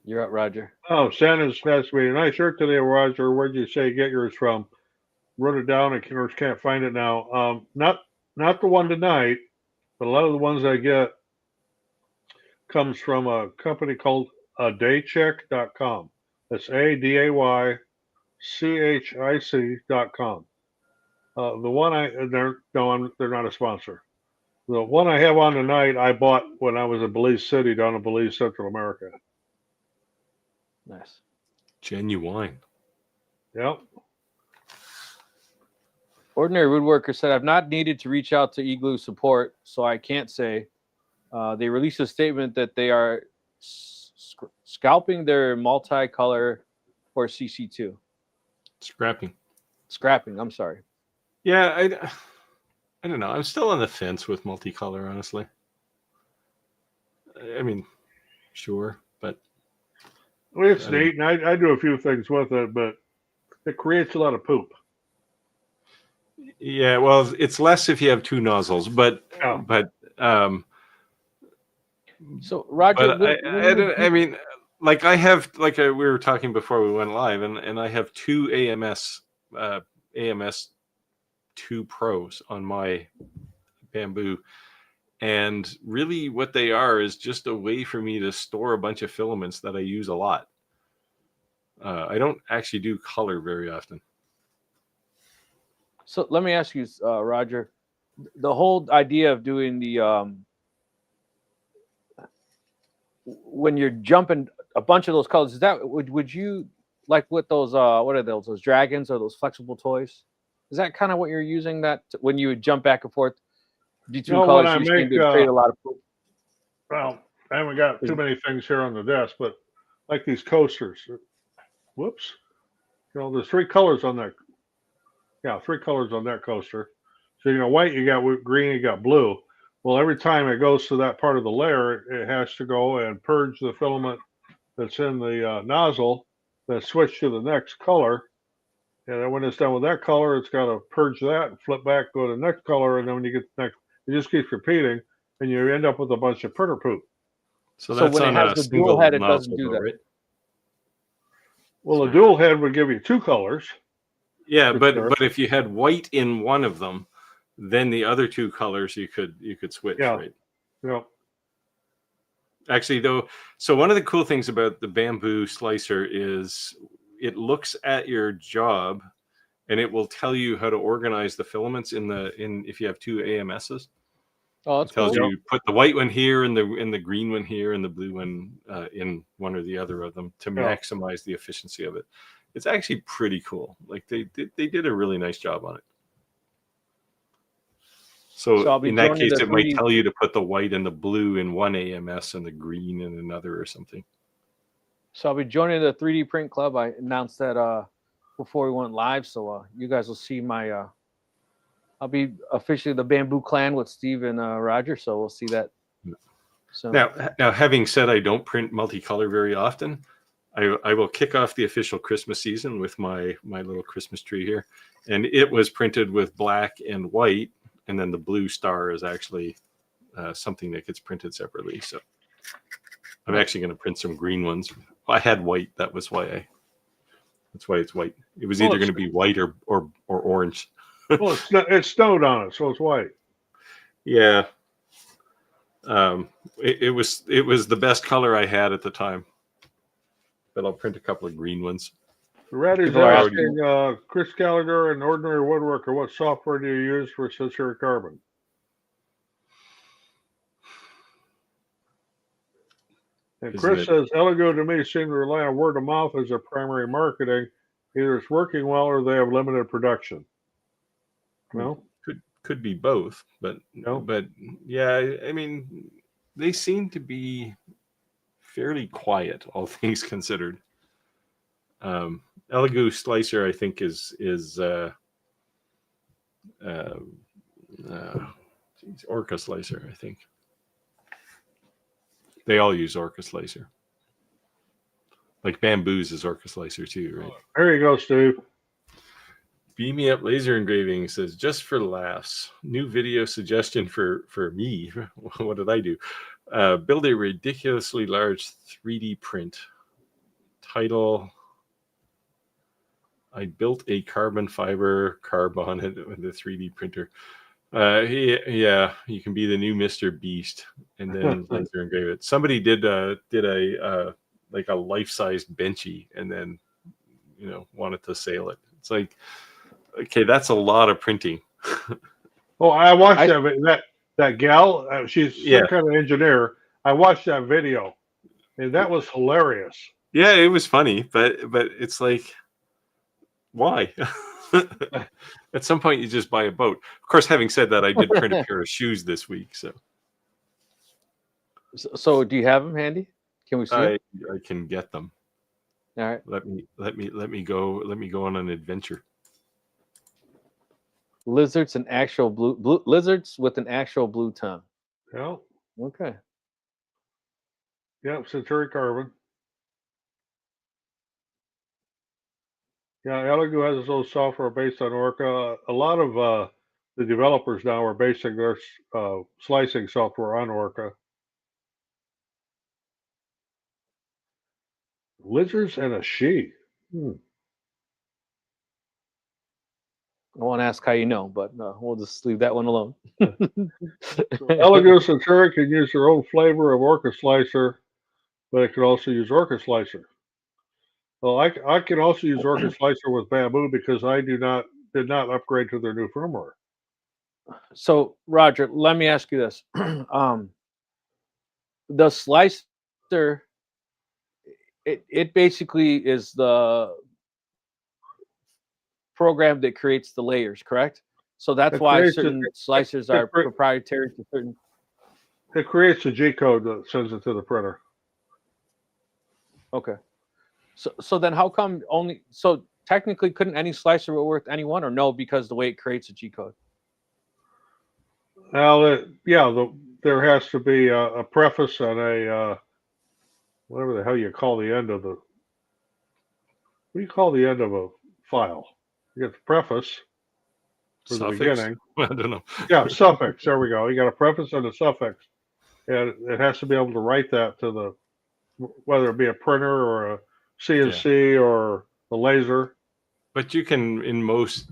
You're up, Roger. Oh, Santa's asked me, nice shirt today, Roger. Where'd you say get yours from? Wrote it down and can't find it now. Not the one tonight, but a lot of the ones I get comes from a company called adaychic.com. That's ADAYCHIC.com. The one they're not a sponsor. The one I have on tonight, I bought when I was in Belize City down in Belize, Central America. Nice. Genuine. Yep. Ordinary Woodworker said, I've not needed to reach out to Igloo support, so I can't say. They released a statement that they are scalping their multicolor for CC2. Scrapping, I'm sorry. Yeah, I don't know. I'm still on the fence with multicolor, honestly. I mean, sure, but I mean, it's neat, and I do a few things with it, but it creates a lot of poop. Yeah, well, it's less if you have two nozzles, but so Roger, but I mean, like I have, like we were talking before we went live, and I have two AMS 2 Pros on my Bamboo, and really what they are is just a way for me to store a bunch of filaments that I use a lot. I don't actually do color very often. So let me ask you, Roger, the whole idea of doing the when you're jumping a bunch of those colors, is that would you like with those what are those dragons or those flexible toys? Is that kind of what you're using that when you would jump back and forth between colors? You seem to create a lot of. Well, I haven't got too many things here on the desk, but like these coasters. Whoops. You know, there's 3 colors on that. Yeah, 3 colors on that coaster. So, you know, white, you got green, you got blue. Well, every time it goes to that part of the layer, it has to go and purge the filament that's in the nozzle, then switch to the next color. And then when it's done with that color, it's got to purge that and flip back, go to the next color. And then when you get the next, it just keeps repeating, and you end up with a bunch of printer poop. So that's when it has the dual head, it doesn't do that. Right? Well, a dual head would give you 2 colors. Yeah, but if you had white in one of them, then the other 2 colors you could switch, right? Yeah. Actually, though, so one of the cool things about the Bamboo slicer is it looks at your job and it will tell you how to organize the filaments in if you have 2 AMSs. Oh, that's it tells cool. you put the white one here and the green one here and the blue one in one or the other of them to maximize the efficiency of it. It's actually pretty cool. Like they did a really nice job on it. So in that case, it might tell you to put the white and the blue in one AMS and the green in another or something. So I'll be joining the 3D Print Club. I announced that before we went live. So you guys will see my I'll be officially the Bamboo Clan with Steve and Roger. So we'll see that soon. Now, having said I don't print multicolor very often, I will kick off the official Christmas season with my little Christmas tree here. And it was printed with black and white. And then the blue star is actually something that gets printed separately. So I'm actually going to print some green ones. I had white. That's why it's white. It was either going to be white or orange. Well, it's snowed on it, so it's white. Yeah. It was the best color I had at the time. But I'll print a couple of green ones. Raddy's asking Chris Gallagher, an ordinary woodworker, what software do you use for sulfuric carbon? And Chris says, Elegoo to me seem to rely on word of mouth as their primary marketing. Either it's working well or they have limited production. No? Could be both, but no. But yeah, I mean, they seem to be fairly quiet, all things considered. Elegoo Slicer, I think, is Orca Slicer, I think. They all use Orca Slicer. Like Bamboo's is Orca Slicer too, right? There you go, Steve. Beam Me Up Laser Engraving says, just for laughs, new video suggestion for me. What did I do? Build a ridiculously large 3D print. Title, I built a carbon fiber carb on it with a 3D printer. Yeah, you can be the new Mr. Beast and then laser engrave it. Somebody did a like a life-size benchy and then wanted to sell it. It's like, okay, that's a lot of printing. Oh, I watched that gal. She's some kind of engineer. I watched that video, and that was hilarious. Yeah, it was funny, but it's like, Why? At some point, you just buy a boat. Of course, having said that, I did print a pair of shoes this week, so So do you have them handy? Can we see I it? I can get them. All right. Let me go on an adventure. Lizards and actual blue lizards with an actual blue tongue. Yeah. Okay. Yeah. Centauri carbon. Yeah. Elegoo has its own software based on Orca. A lot of the developers now are basing their slicing software on Orca. Lizards and a she. I won't ask how you know, but we'll just leave that one alone. Elegoo Centauri can use their own flavor of Orca slicer, but it can also use Orca slicer. Well, I can also use Orca slicer with bamboo because I did not upgrade to their new firmware. So, Roger, let me ask you this: the slicer, it basically is the program that creates the layers, correct? So that's It why creates certain slicers are proprietary to certain. It creates a G code that sends it to the printer. Okay. So then how come only? So technically, couldn't any slicer work with anyone, or no? Because the way it creates a G code. Now, there has to be a preface and a whatever the hell you call the end of the. What do you call the end of a file? You get the preface for the beginning. I don't know. Yeah, suffix. There we go. You got a preface and a suffix, and it has to be able to write that to the, whether it be a printer or a CNC or a laser. But you can, in most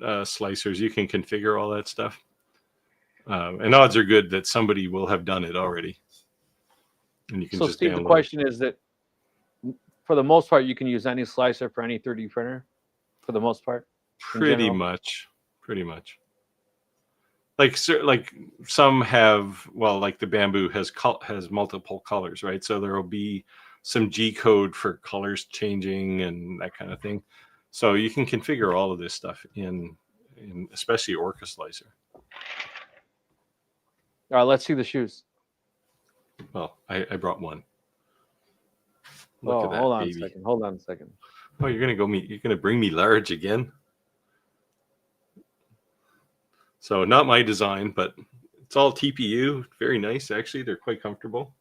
slicers, you can configure all that stuff. And odds are good that somebody will have done it already. And you can So, just Steve, download the question is that for the most part, you can use any slicer for any 3D printer, for the most part. Pretty much. Like some have, well, like the bamboo has multiple colors, right? So there will be some G code for colors changing and that kind of thing. So you can configure all of this stuff in especially Orca Slicer. All right, let's see the shoes. Well, I brought one. Look at that, hold on baby. a second. Hold on a second. Oh, you're gonna bring me large again? So not my design, but it's all TPU. Very nice, actually. They're quite comfortable.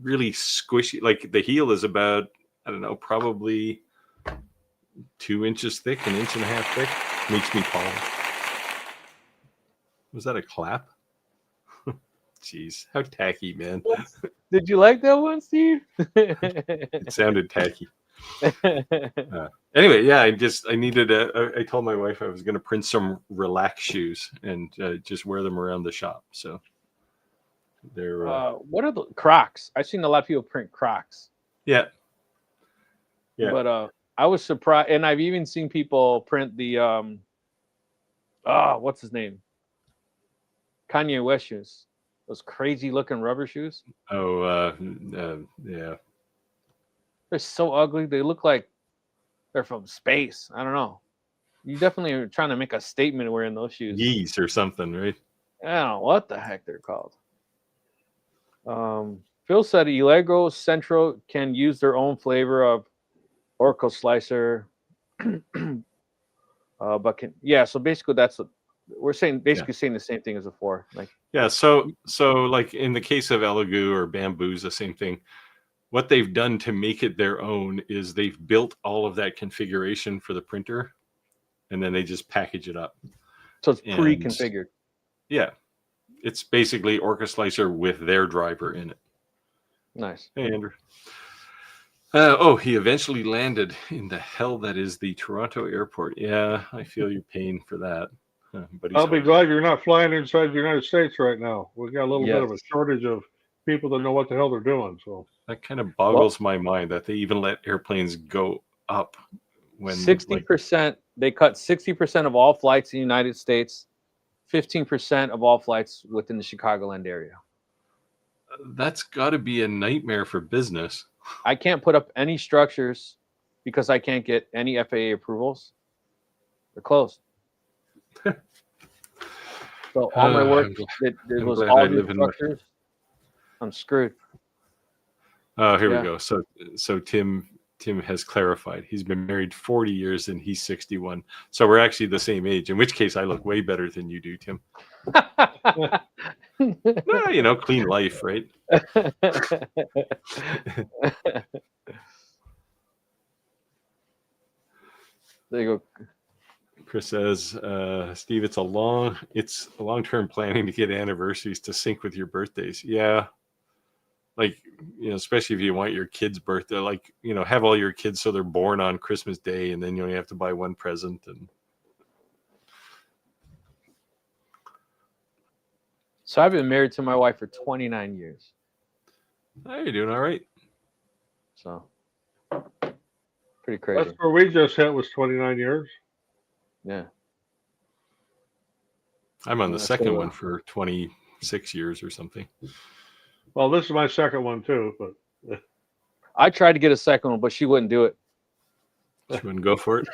Really squishy. Like the heel is about, I don't know, probably 2 inches thick, 1.5 inches thick. Makes me tall. Was that a clap? Jeez, how tacky, man. Did you like that one, Steve? It sounded tacky. Anyway, yeah, I needed I told my wife I was going to print some relax shoes and just wear them around the shop. So they're what are the Crocs? I've seen a lot of people print Crocs. Yeah. But I was surprised, and I've even seen people print the what's his name? Kanye West shoes. Those crazy looking rubber shoes. Oh, yeah. They're so ugly. They look like they're from space. I don't know. You definitely are trying to make a statement wearing those shoes. Yeez or something, right? I don't know what the heck they're called. Phil said Allegro Central can use their own flavor of Orca Slicer. But so basically that's what we're saying, basically saying the same thing as before. Like, yeah, so like in the case of Elegoo or Bamboo's the same thing. What they've done to make it their own is they've built all of that configuration for the printer, and then they just package it up. So it's pre-configured. Yeah, it's basically Orca Slicer with their driver in it. Nice. Hey, Andrew. He eventually landed in the hell that is the Toronto airport. Yeah, I feel your pain for that. But I'll be glad you're not flying inside the United States right now. We've got a little bit of a shortage of people that know what the hell they're doing. So that kind of boggles my mind that they even let airplanes go up when 60%. They cut 60% of all flights in the United States, 15% of all flights within the Chicagoland area. That's got to be a nightmare for business. I can't put up any structures because I can't get any FAA approvals, they're closed. So all my work, it I'm was glad all I these live in the- structures. I'm screwed. Oh, here Yeah. we go. So Tim has clarified. He's been married 40 years and he's 61. So we're actually the same age, in which case I look way better than you do, Tim. Well, you know, clean life, right? There you go. Chris says, Steve, it's a long-term planning to get anniversaries to sync with your birthdays. Yeah. Like, you know, especially if you want your kid's birthday, like, you know, have all your kids so they're born on Christmas Day, and then you only have to buy one present. And So I've been married to my wife for 29 years. oh, you're doing all right. So pretty crazy. That's where we just hit was 29 years. Yeah. I'm on the That's second cool. one for 26 years or something. Well, this is my second one too, but I tried to get a second one, but she wouldn't do it. She wouldn't go for it.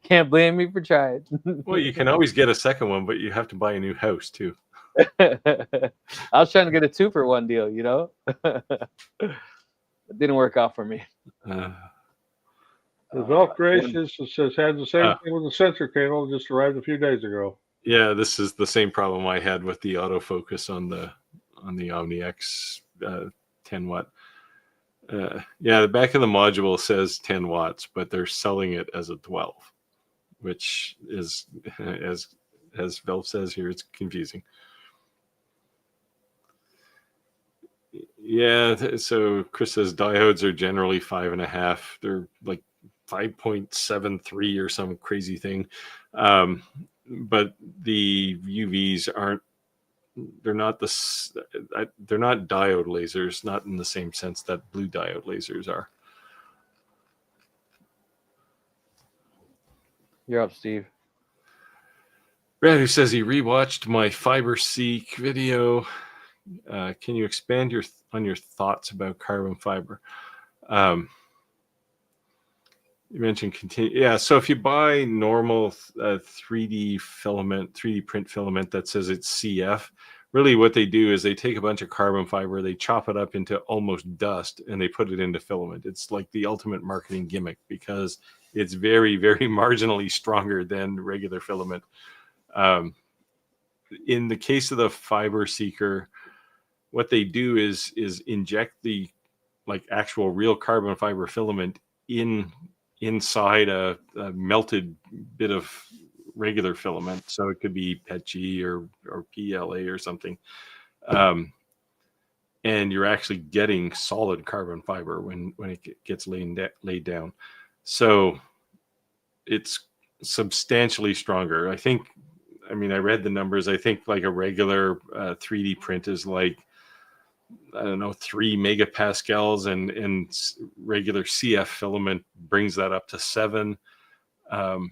Can't blame me for trying. Well, you can always get a second one, but you have to buy a new house too. I was trying to get a 2-for-1 deal, you know? It didn't work out for me. the Upgrxades says had the same thing with the sensor cable, just arrived a few days ago. Yeah, this is the same problem I had with the autofocus on the OmniX 10 watt. Yeah, the back of the module says 10 watts, but they're selling it as a 12, which is, as Velv says here, it's confusing. Yeah, so Chris says diodes are generally 5.5. They're like 5.73 or some crazy thing. But the UVs aren't, they're not diode lasers, not in the same sense that blue diode lasers are. You're up, Steve. Brad, who says he rewatched my FiberSeek video. Can you expand on your thoughts about carbon fiber? You mentioned yeah. So if you buy normal 3D print filament that says it's CF, really what they do is they take a bunch of carbon fiber, they chop it up into almost dust, and they put it into filament. It's like the ultimate marketing gimmick because it's very, very marginally stronger than regular filament. In the case of the Fiber Seeker, what they do is inject the like actual real carbon fiber filament inside a melted bit of regular filament. So it could be PETG or PLA or something. And you're actually getting solid carbon fiber when it gets laid down. So it's substantially stronger. I read the numbers. I think like a regular 3D print is like, I don't know, 3 megapascals, and regular CF filament brings that up to 7. How's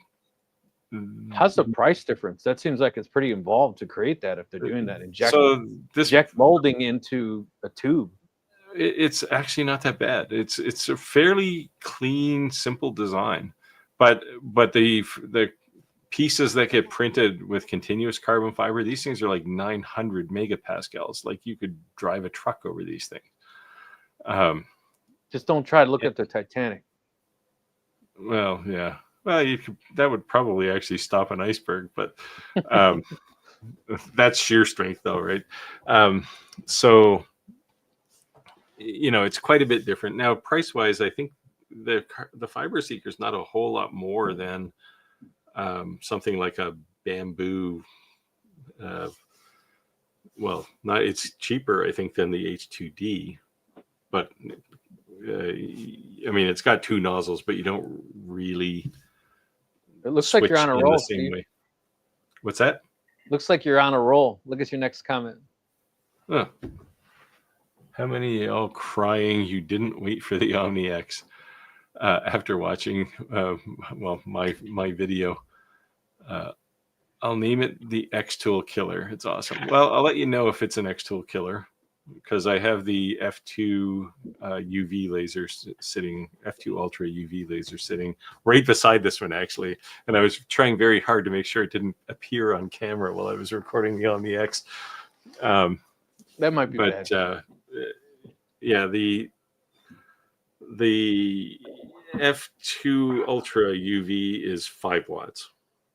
the price difference? That seems like it's pretty involved to create that if they're doing that. Inject molding into a tube. It's actually not that bad. It's a fairly clean, simple design, but the pieces that get printed with continuous carbon fiber, these things are like 900 megapascals. Like you could drive a truck over these things. Just don't try to look at the Titanic. Well, yeah. Well, that would probably actually stop an iceberg, but that's sheer strength though, right? So, you know, it's quite a bit different. Now, price-wise, I think the Fiber Seeker is not a whole lot more than something like a bamboo. It's cheaper, I think, than the H2D, but it's got 2 nozzles, but you don't really. It looks like you're on a roll, Steve. What's that? Looks like you're on a roll. Look at your next comment. Huh. How many of y'all crying you didn't wait for the OmniX after watching my video? I'll name it the X-Tool Killer. It's awesome. Well, I'll let you know if it's an X-Tool Killer. because I have the F2 UV laser sitting, F2 Ultra UV laser sitting right beside this one, actually. And I was trying very hard to make sure it didn't appear on camera while I was recording on the X. That might be but, bad. Yeah, the F2 Ultra UV is 5 watts.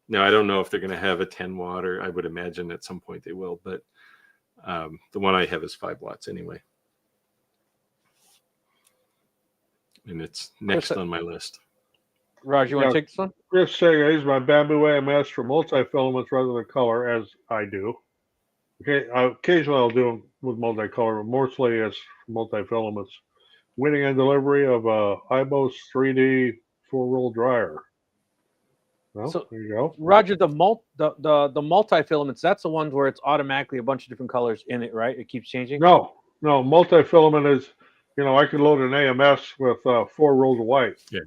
Now, I don't know if they're going to have a 10 watt, or I would imagine at some point they will, but the one I have is 5 watts anyway. And it's next on my list. Raj, you want to take this one? Chris saying I use my bamboo AMS for multi-filaments rather than color, as I do. Okay, occasionally I'll do them with multicolor, but mostly it's multi-filaments. Winning and delivery of a IBOS 3D 4-roll dryer. Well, So, there you go. Roger, the multi-filaments, that's the ones where it's automatically a bunch of different colors in it, right? It keeps changing? No, multi-filament is, I could load an AMS with 4 rolls of white. Yeah.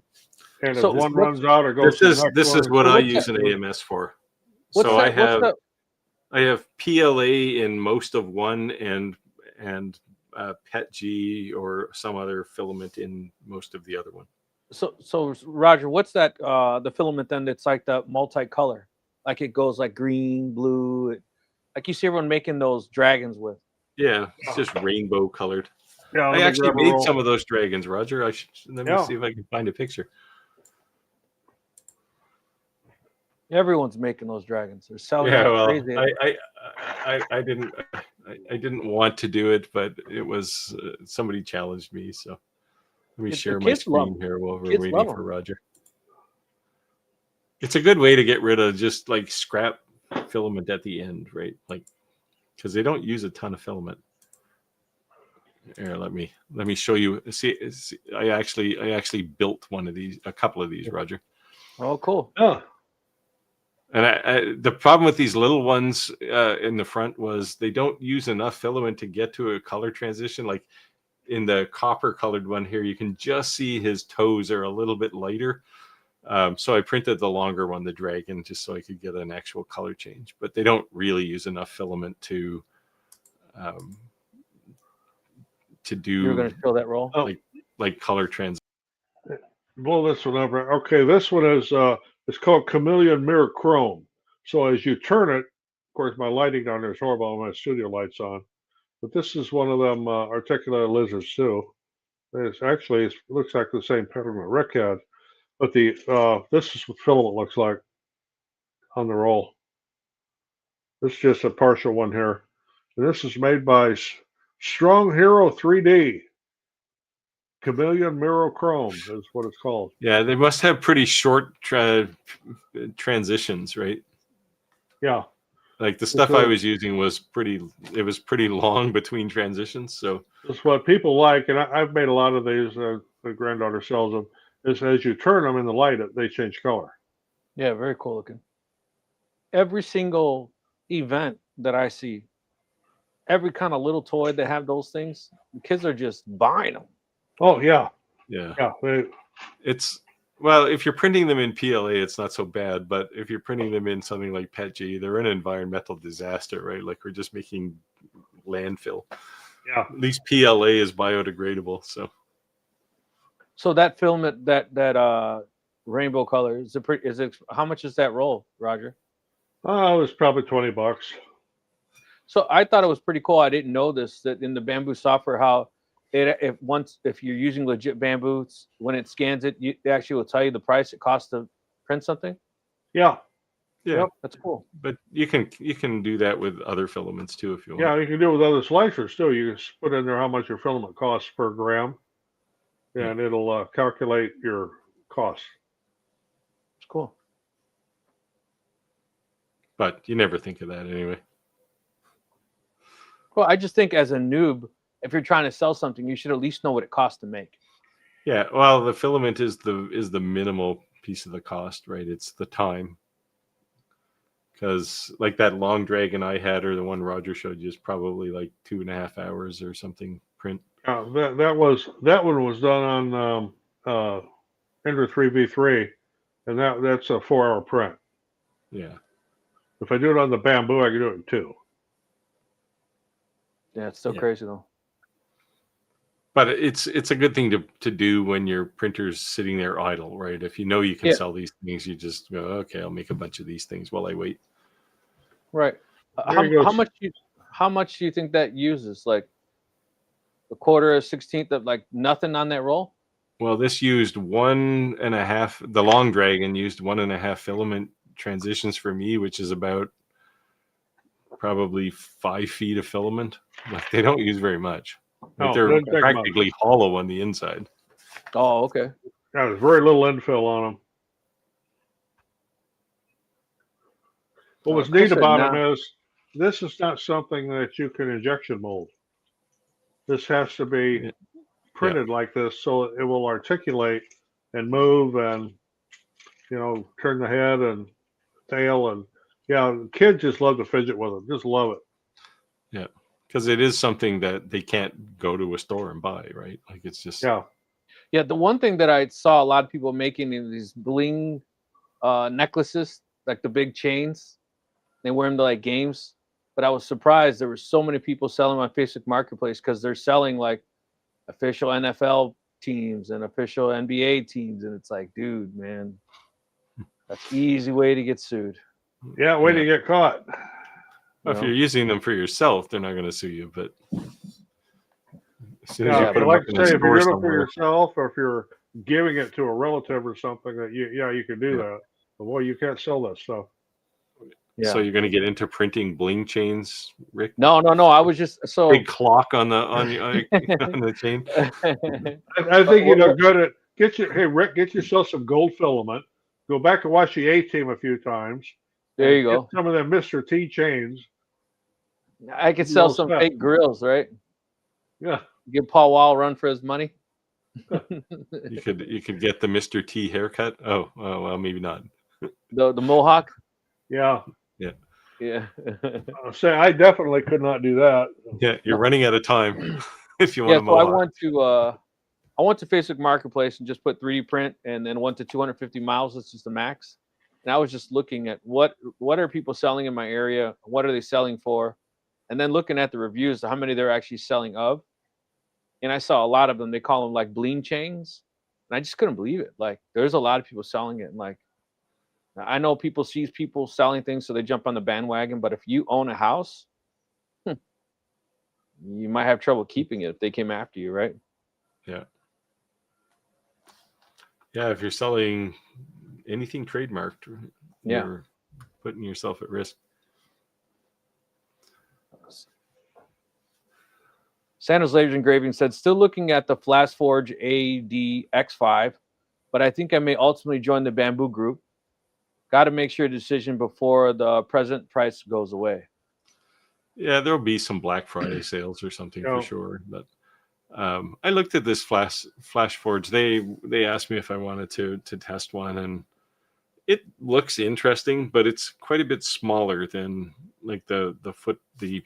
And So if one runs out, it goes this to the this next is one. what I use an AMS for. So I have PLA in most of one and PETG or some other filament in most of the other one. So Roger, what's that? The filament then that's like the multicolor, like it goes like green, blue, like you see everyone making those dragons with. Yeah, it's just rainbow colored. Yeah, I actually made some of those dragons, Roger. Let me see if I can find a picture. Everyone's making those dragons. They're selling crazy. I didn't want to do it, but it was somebody challenged me. So let me share my screen here while we're waiting for Roger. It's a good way to get rid of just like scrap filament at the end, right? Like, because they don't use a ton of filament. Here, let me show you. See, I actually built a couple of these, Roger. Oh, cool. Oh. And the problem with these little ones in the front was they don't use enough filament to get to a color transition. Like in the copper colored one here, you can just see his toes are a little bit lighter. So I printed the longer one, the dragon, just so I could get an actual color change. But they don't really use enough filament to do. You're going to show that roll? Like color transition. Blow this one over. Okay, this one is it's called Chameleon Mirror Chrome. So as you turn it, of course, my lighting down there is horrible. My studio lights on, but this is one of them articulated lizards too. It looks like the same pattern that Rick had, but this is what filament looks like on the roll. This is just a partial one here, and this is made by Strong Hero 3D. Chameleon Mirror Chrome is what it's called. Yeah, they must have pretty short transitions, right? Yeah. Like the stuff I was using was pretty long between transitions. So that's what people like, and I've made a lot of these. The granddaughter sells them. Is as you turn them in the light, they change color. Yeah, very cool looking. Every single event that I see, every kind of little toy that have those things, the kids are just buying them. Oh yeah. Well, if you're printing them in PLA, it's not so bad. But if you're printing them in something like PETG, they're an environmental disaster, right? Like we're just making landfill. Yeah. At least PLA is biodegradable. So that filament, that rainbow color, how much is that roll, Roger? It was probably $20. So I thought it was pretty cool. I didn't know this, that in the Bamboo software, how if you're using legit bamboo, when it scans it, it actually will tell you the price it costs to print something. Yeah. Yep. That's cool. But you can do that with other filaments too if you want. Yeah, you can do it with other slicers too. You just put in there how much your filament costs per gram, and it'll calculate your cost. It's cool. But you never think of that anyway. Well, I just think as a noob, if you're trying to sell something, you should at least know what it costs to make. Yeah, well, the filament is the minimal piece of the cost, right? It's the time. Because like that long dragon I had, or the one Roger showed you, is probably like 2.5 hours or something print. That one was done on Ender 3v3, and that's a 4-hour print. Yeah. If I do it on the bamboo, I can do it in 2. Yeah, it's still crazy though. But it's a good thing to do when your printer's sitting there idle, right? If you know you can sell these things, you just go, okay, I'll make a bunch of these things while I wait. Right. How much do you think that uses? Like a quarter, a 16th of like nothing on that roll? Well, this used 1.5. The Long Dragon used 1.5 filament transitions for me, which is about probably 5 feet of filament. Like they don't use very much. Like they're practically hollow on the inside. Oh, okay. Yeah, there's very little infill on them. What's neat about them is this is not something that you can injection mold. This has to be printed like this so it will articulate and move and, you know, turn the head and tail. And kids just love to fidget with them. Just love it. Yeah. Because it is something that they can't go to a store and buy, right? Like it's just Yeah, the one thing that I saw a lot of people making is these bling necklaces, like the big chains. They wear them to like games. But I was surprised there were so many people selling on Facebook Marketplace because they're selling like official NFL teams and official NBA teams, and it's like, dude, man, that's easy way to get sued. Yeah, way to get caught. Well, if you're using them for yourself, they're not going to sue you. But as soon as you put them up in a store if you're doing it for yourself, or if you're giving it to a relative or something, that you can do that. But boy, you can't sell that stuff. Yeah. So you're going to get into printing bling chains, Rick? No. I was just big clock on the chain. I think you know good at Rick, get yourself some gold filament. Go back and watch the A-Team a few times. There you go. Some of them Mr. T chains. I could sell some fake grills, right? Yeah. Give Paul Wall a run for his money. You could get the Mr. T haircut. Oh well, maybe not. The mohawk. Yeah. Yeah. Say I definitely could not do that. Yeah, you're running out of time if you want to mohawk. I went to Facebook Marketplace and just put 3D print and then went to 250 miles. That's just the max. And I was just looking at what are people selling in my area? What are they selling for? And then looking at the reviews, how many they're actually selling of. And I saw a lot of them. They call them like bling chains. And I just couldn't believe it. Like there's a lot of people selling it. And like, I know people see people selling things, so they jump on the bandwagon. But if you own a house, you might have trouble keeping it if they came after you, right? Yeah. Yeah, if you're selling anything trademarked, you're putting yourself at risk. Santa's Laser Engraving said, still looking at the Flashforge ADX5, but I think I may ultimately join the Bamboo group. Got to make sure a decision before the present price goes away. Yeah, there'll be some Black Friday sales or something for sure. But I looked at this Flashforge. They asked me if I wanted to test one, and it looks interesting, but it's quite a bit smaller than like the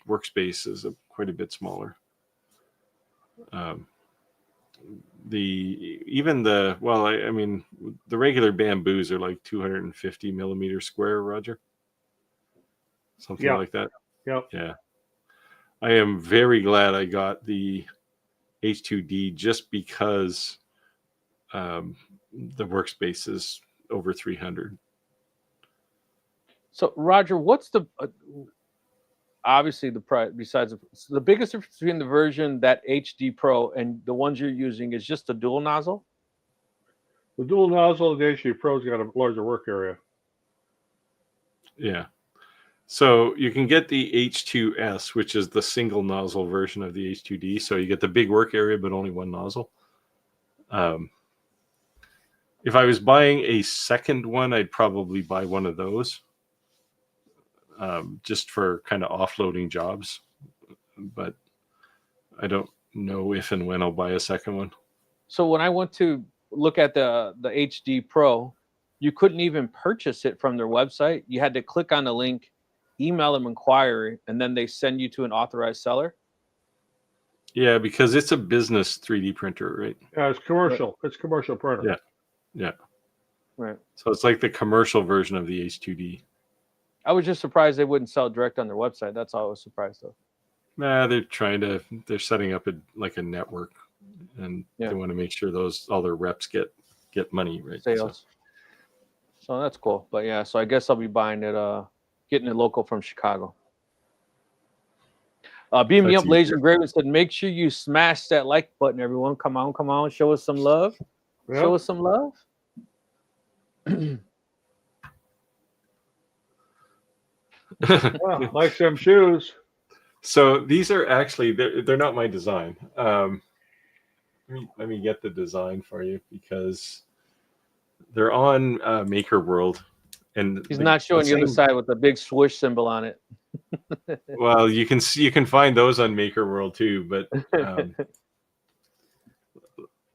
workspace is quite a bit smaller. The regular bamboos are like 250 millimeter square, Roger. Something like that. Yep. Yeah. I am very glad I got the H2D just because the workspace is over 300. So Roger, what's the obviously the price besides the biggest difference between the version that HD Pro and the ones you're using is just the dual nozzle? The dual nozzle of the HD Pro's got a larger work area. Yeah. So you can get the H2S, which is the single nozzle version of the H2D. So you get the big work area, but only one nozzle. If I was buying a second one, I'd probably buy one of those. Just for kind of offloading jobs, but I don't know if and when I'll buy a second one. So when I went to look at the HD Pro, you couldn't even purchase it from their website. You had to click on the link, email them inquiry, and then they send you to an authorized seller. Yeah, because it's a business 3D printer, right? Yeah, it's commercial. Right. It's commercial printer. Yeah. Right. So it's like the commercial version of the H2D. I was just surprised they wouldn't sell direct on their website. That's all I was surprised of. Nah, they're setting up a network and Yeah. they want to make sure all their reps get money, right? Sales. So that's cool. But yeah, so I guess I'll be buying it, getting it local from Chicago. Beam me That's up, Laser easier. Engraving said, make sure you smash that like button, everyone. Come on, show us some love. Yep. Show us some love. Well, like them shoes. So these are actually they're not my design. Let me get the design for you because they're on Maker World, and He's not showing the other same, side with the big swoosh symbol on it. well, you can find those on Maker World too, but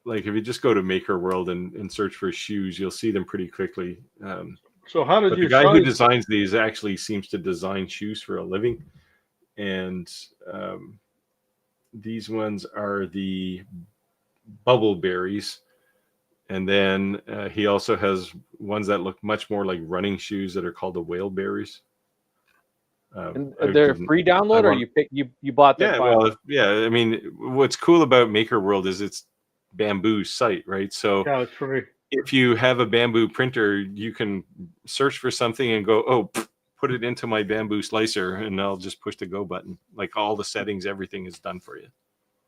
like if you just go to Maker World and search for shoes, you'll see them pretty quickly. So how did But you the guy who size? designs these actually seems to design shoes for a living, and these ones are the bubble berries, and then he also has ones that look much more like running shoes that are called the whale berries. And they're free download, or you bought that? Yeah, well, yeah. I mean, what's cool about Maker World is it's Bamboo site, right? So Yeah, it's free. if you have a Bamboo printer, you can search for something and go, oh, put it into my Bamboo slicer, and I'll just push the go button. Like all the settings, everything is done for you.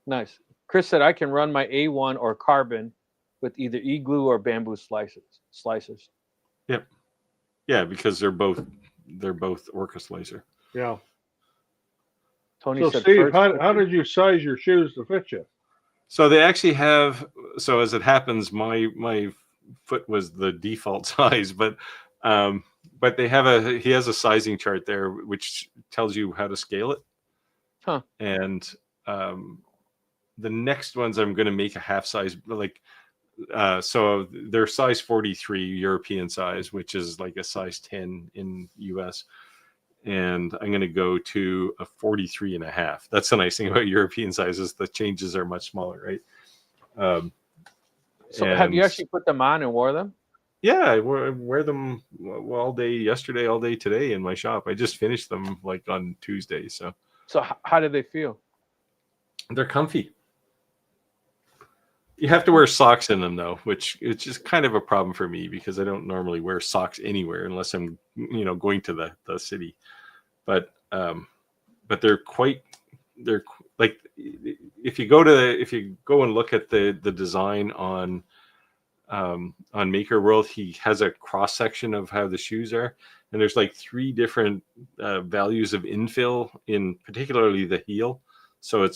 Nice. Chris said I can run my A1 or carbon with either e-glue or Bamboo slicers. Yep. Yeah, because they're both Orca slicer. Yeah. Tony So said, Steve, how did you size your shoes to fit you? So they actually have. So as it happens, my foot was the default size, but he has a sizing chart there which tells you how to scale it. Huh. And the next ones I'm going to make a half size, like so they're size 43 European size, which is like a size 10 in US. And I'm going to go to a 43 and a half. That's the nice thing about European sizes. The changes are much smaller, right? So have you actually put them on and wore them? Yeah, I wear them all day yesterday, all day today in my shop. I just finished them like on Tuesday. So how did they feel? They're comfy. You have to wear socks in them though, which is just kind of a problem for me because I don't normally wear socks anywhere unless I'm, going to the city. But they're like if you go and look at the design on Maker World, he has a cross section of how the shoes are, and there's like 3 different values of infill in particularly the heel. So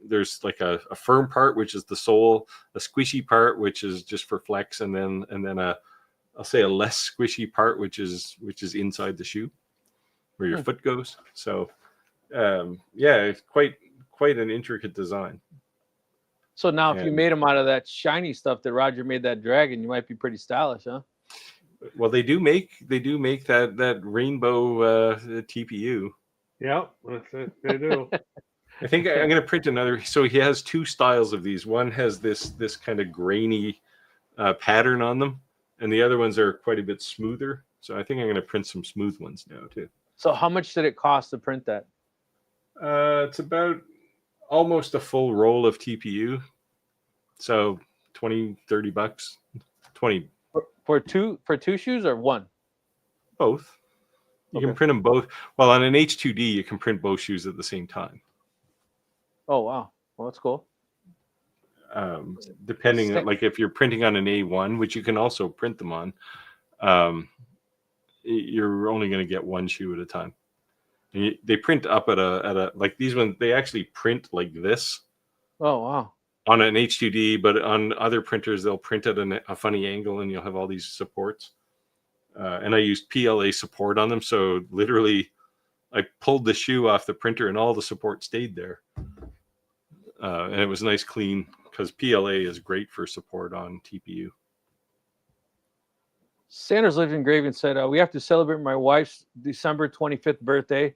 there's like a firm part, which is the sole, a squishy part, which is just for flex, and then I'll say a less squishy part, which is inside the shoe where your foot goes. So it's quite an intricate design. So now if you made them out of that shiny stuff that Roger made that dragon, you might be pretty stylish, huh? Well, they do make that rainbow TPU. Yeah, that's it. They do. I think I'm going to print another. So he has 2 styles of these. One has this kind of grainy pattern on them, and the other ones are quite a bit smoother. So I think I'm going to print some smooth ones now too. So how much did it cost to print that? It's about almost a full roll of TPU. So $20-$30. 20 for two shoes or one? Both. You can print them both. Well, on an H2D, you can print both shoes at the same time. Oh, wow. Well, that's cool. Depending on, like if you're printing on an A1, which you can also print them on, you're only going to get one shoe at a time. And they print up at a like these ones, they actually print like this. Oh, wow. On an H2D, but on other printers, they'll print at a funny angle and you'll have all these supports. And I used PLA support on them. So literally I pulled the shoe off the printer and all the support stayed there. And it was nice, clean, because PLA is great for support on TPU. Sanders Lived Engraving said, we have to celebrate my wife's December 25th birthday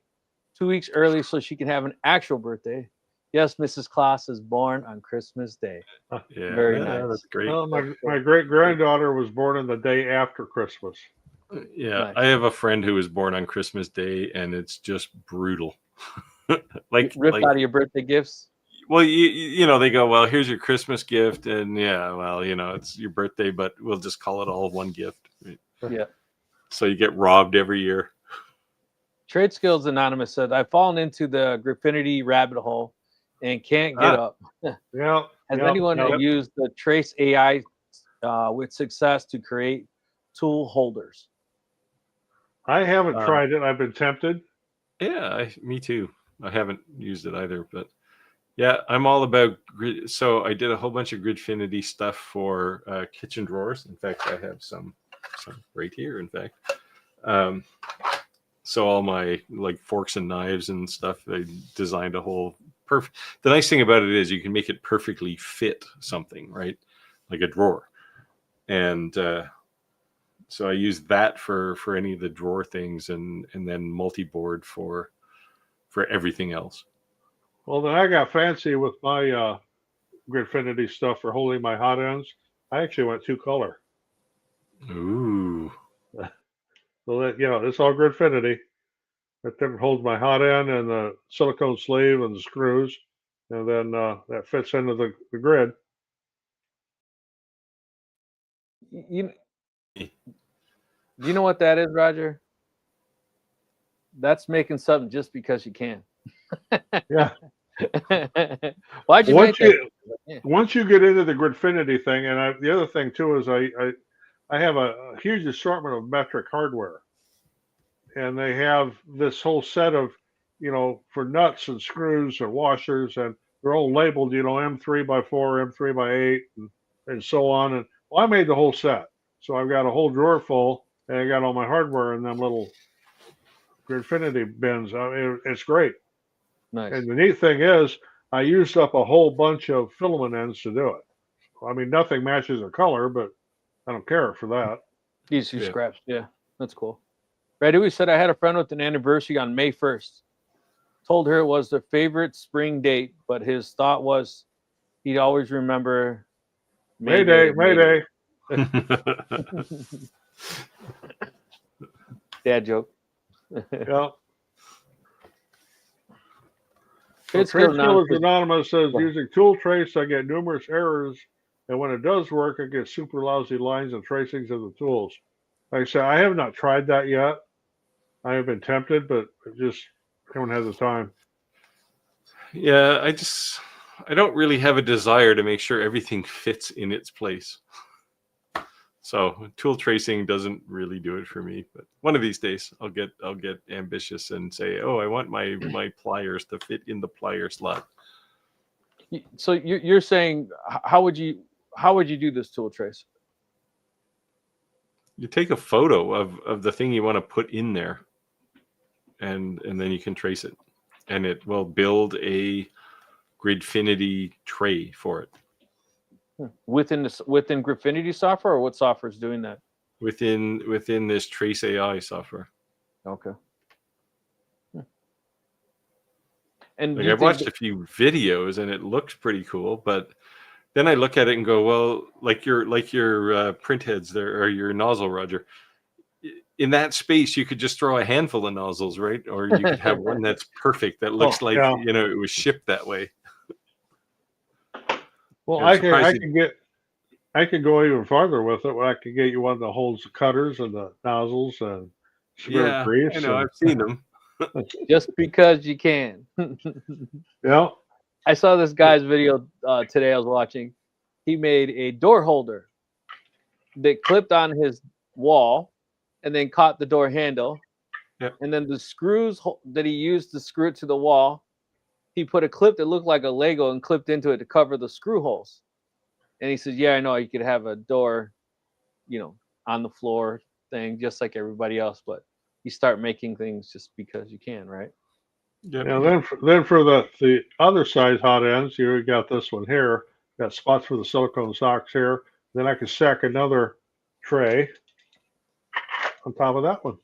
2 weeks early so she can have an actual birthday. Yes, Mrs. Klaas is born on Christmas Day. Yeah, very nice. That's great. Well, my great-granddaughter was born on the day after Christmas. Yeah, Nice. I have a friend who was born on Christmas Day, and it's just brutal. like ripped out of your birthday gifts? Well, you know, they go, well, here's your Christmas gift, and yeah, well, you know, it's your birthday, but we'll just call it all one gift. Right? Yeah. So you get robbed every year. Trade Skills Anonymous said, I've fallen into the Graffinity rabbit hole and can't get up. Yeah. Has anyone used the Trace AI with success to create tool holders? I haven't tried it. I've been tempted. Yeah, me too. I haven't used it either, but yeah, I'm all about grid. So I did a whole bunch of Gridfinity stuff for kitchen drawers. In fact, I have some right here. In fact, so all my like forks and knives and stuff, I designed a whole perfect. The nice thing about it is you can make it perfectly fit something, right? Like a drawer, and so I use that for any of the drawer things, and then multi-board for everything else. Well, then I got fancy with my Gridfinity stuff for holding my hot ends. I actually went 2-color. Ooh. So that, you know, it's all Gridfinity. It then holds my hot end and the silicone sleeve and the screws, and then that fits into the grid. Do you know what that is, Roger? That's making something just because you can. Yeah. Why'd you Once make you once you get into the Gridfinity thing, and the other thing too is I have a huge assortment of metric hardware, and they have this whole set of, you know, for nuts and screws and washers, and they're all labeled, you know, M3x4, M3x8, and so on. And well, I made the whole set, so I've got a whole drawer full, and I got all my hardware in them little Gridfinity bins. I mean, it's great. Nice. And the neat thing is, I used up a whole bunch of filament ends to do it. I mean, nothing matches the color, but I don't care for that. These two scraps. Yeah, that's cool. Redouille said, I had a friend with an anniversary on May 1st. Told her it was their favorite spring date, but his thought was he'd always remember Mayday. Dad joke. Yeah. Trade Skills Anonymous says, using tool trace, I get numerous errors, and when it does work, I get super lousy lines and tracings of the tools. Like I said, I have not tried that yet. I have been tempted, but just haven't had the time. Yeah, I don't really have a desire to make sure everything fits in its place. So tool tracing doesn't really do it for me. But one of these days, I'll get ambitious and say, oh, I want my pliers to fit in the plier slot. So you're saying, how would you do this tool trace? You take a photo of the thing you want to put in there, and then you can trace it, and it will build a Gridfinity tray for it. Within Graffinity software, or what software is doing that? Within this Trace AI software. Okay. And like I've watched a few videos and it looks pretty cool, but then I look at it and go, well, like your print heads there, or your nozzle, Roger. In that space, you could just throw a handful of nozzles, right? Or you could have one that's perfect that looks like you know it was shipped that way. Well, I can go even farther with it. Where I could get you one that holds the cutters and the nozzles and grease. I know, I've seen them. Just because you can. Yeah. I saw this guy's video today. I was watching. He made a door holder that clipped on his wall, and then caught the door handle. Yep. And then the screws that he used to screw it to the wall, he put a clip that looked like a Lego and clipped into it to cover the screw holes. And he says, yeah, I know you could have a door, you know, on the floor thing, just like everybody else, but you start making things just because you can, right? Yeah. And then for the other size hot ends, you got this one here. Got spots for the silicone socks here. Then I can stack another tray on top of that one.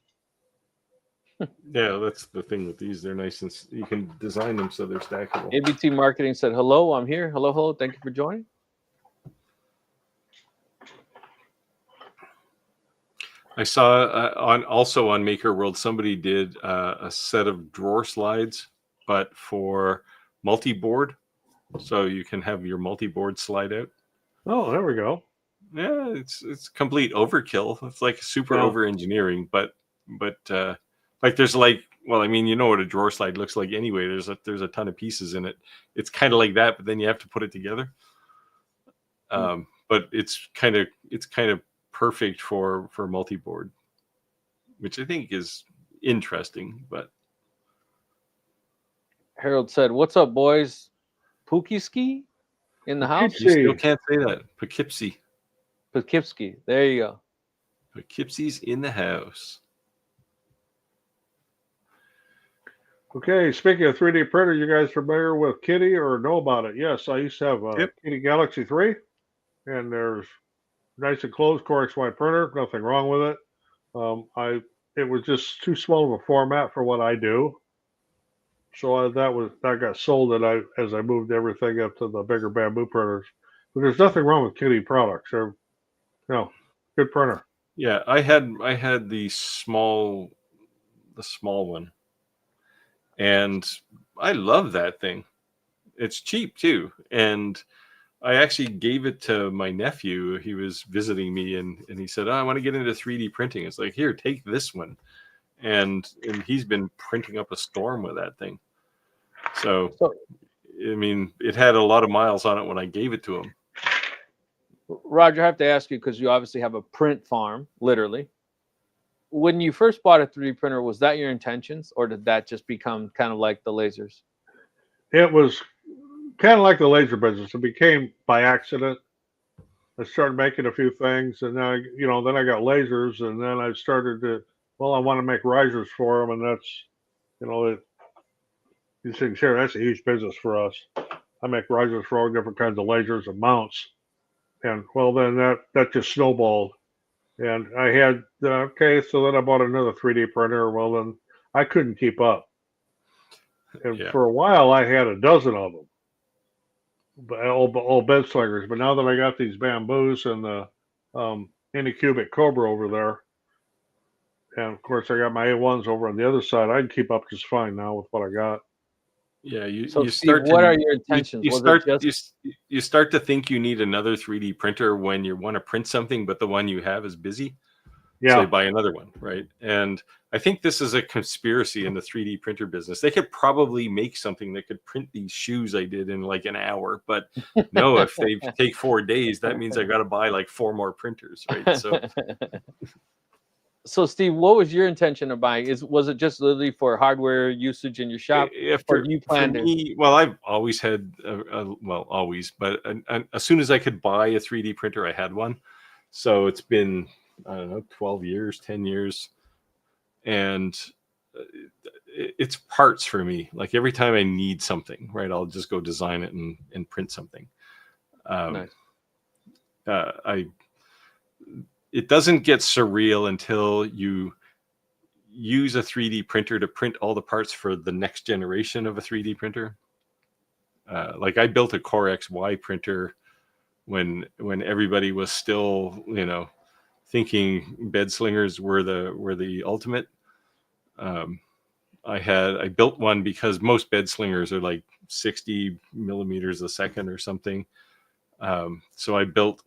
Yeah, that's the thing with these. They're nice, and you can design them so they're stackable. ABT Marketing said, hello, I'm here. Hello. Thank you for joining. I saw on Maker World, somebody did a set of drawer slides, but for multi-board, so you can have your multi-board slide out. Oh, there we go. Yeah, it's complete overkill. It's like super Yeah. over engineering, but like there's like, well, I mean, you know what a drawer slide looks like anyway. There's a ton of pieces in it. It's kind of like that, but then you have to put it together. But it's kind of perfect for multi-board, which I think is interesting. But Harold said, "What's up, boys? Pookie ski in the house." you still can't say that. Poughkeepsie. Poughkeepsie. There you go. Poughkeepsie's in the house. Okay, speaking of 3D printer, you guys familiar with Kitty or know about it? Yes, I used to have a Kitty Galaxy 3, and there's nice and closed CoreXY printer. Nothing wrong with it. It was just too small of a format for what I do, so that got sold. As I moved everything up to the bigger bamboo printers. But there's nothing wrong with Kitty products. They're good printer. Yeah, I had the small one, and I love that thing. It's cheap too, and I actually gave it to my nephew. He was visiting me, and he said, "Oh, I want to get into 3D printing." It's like, here, take this one, and he's been printing up a storm with that thing. So I mean, it had a lot of miles on it when I gave it to him. Roger, I have to ask you, because you obviously have a print farm, literally. When you first bought a 3D printer, was that your intentions, or did that just become kind of like the lasers? It was kind of like the laser business. It became by accident. I started making a few things, and then I got lasers, and then I started to, I want to make risers for them, and that's, these things here, that's a huge business for us. I make risers for all different kinds of lasers and mounts, and then that just snowballed, and I had so then I bought another 3D printer. Well, then I couldn't keep up, and for a while I had a dozen of them. All bed slingers, but now that I got these bamboos and the Anycubic Cobra over there, and of course I got my A1s over on the other side, I can keep up just fine now with what I got. Yeah, you Steve, start. what are your intentions? You start to think you need another 3D printer when you want to print something, but the one you have is busy. Yeah. So you buy another one, right? And I think this is a conspiracy in the 3D printer business. They could probably make something that could print these shoes I did in like an hour, but no, if they take 4 days, that means I got to buy like 4 more printers, right? So Steve, what was your intention of buying? Was it just literally for hardware usage in your shop? For me, well, I've always had, but as soon as I could buy a 3D printer, I had one. So it's been, I don't know, 12 years, 10 years. And it's parts for me. Like every time I need something, right, I'll just go design it and print something. Nice. It doesn't get surreal until you use a 3D printer to print all the parts for the next generation of a 3D printer. Like I built a CoreXY printer when everybody was still, thinking bed slingers were the ultimate. I built one because most bed slingers are like 60 millimeters a second or something. So I built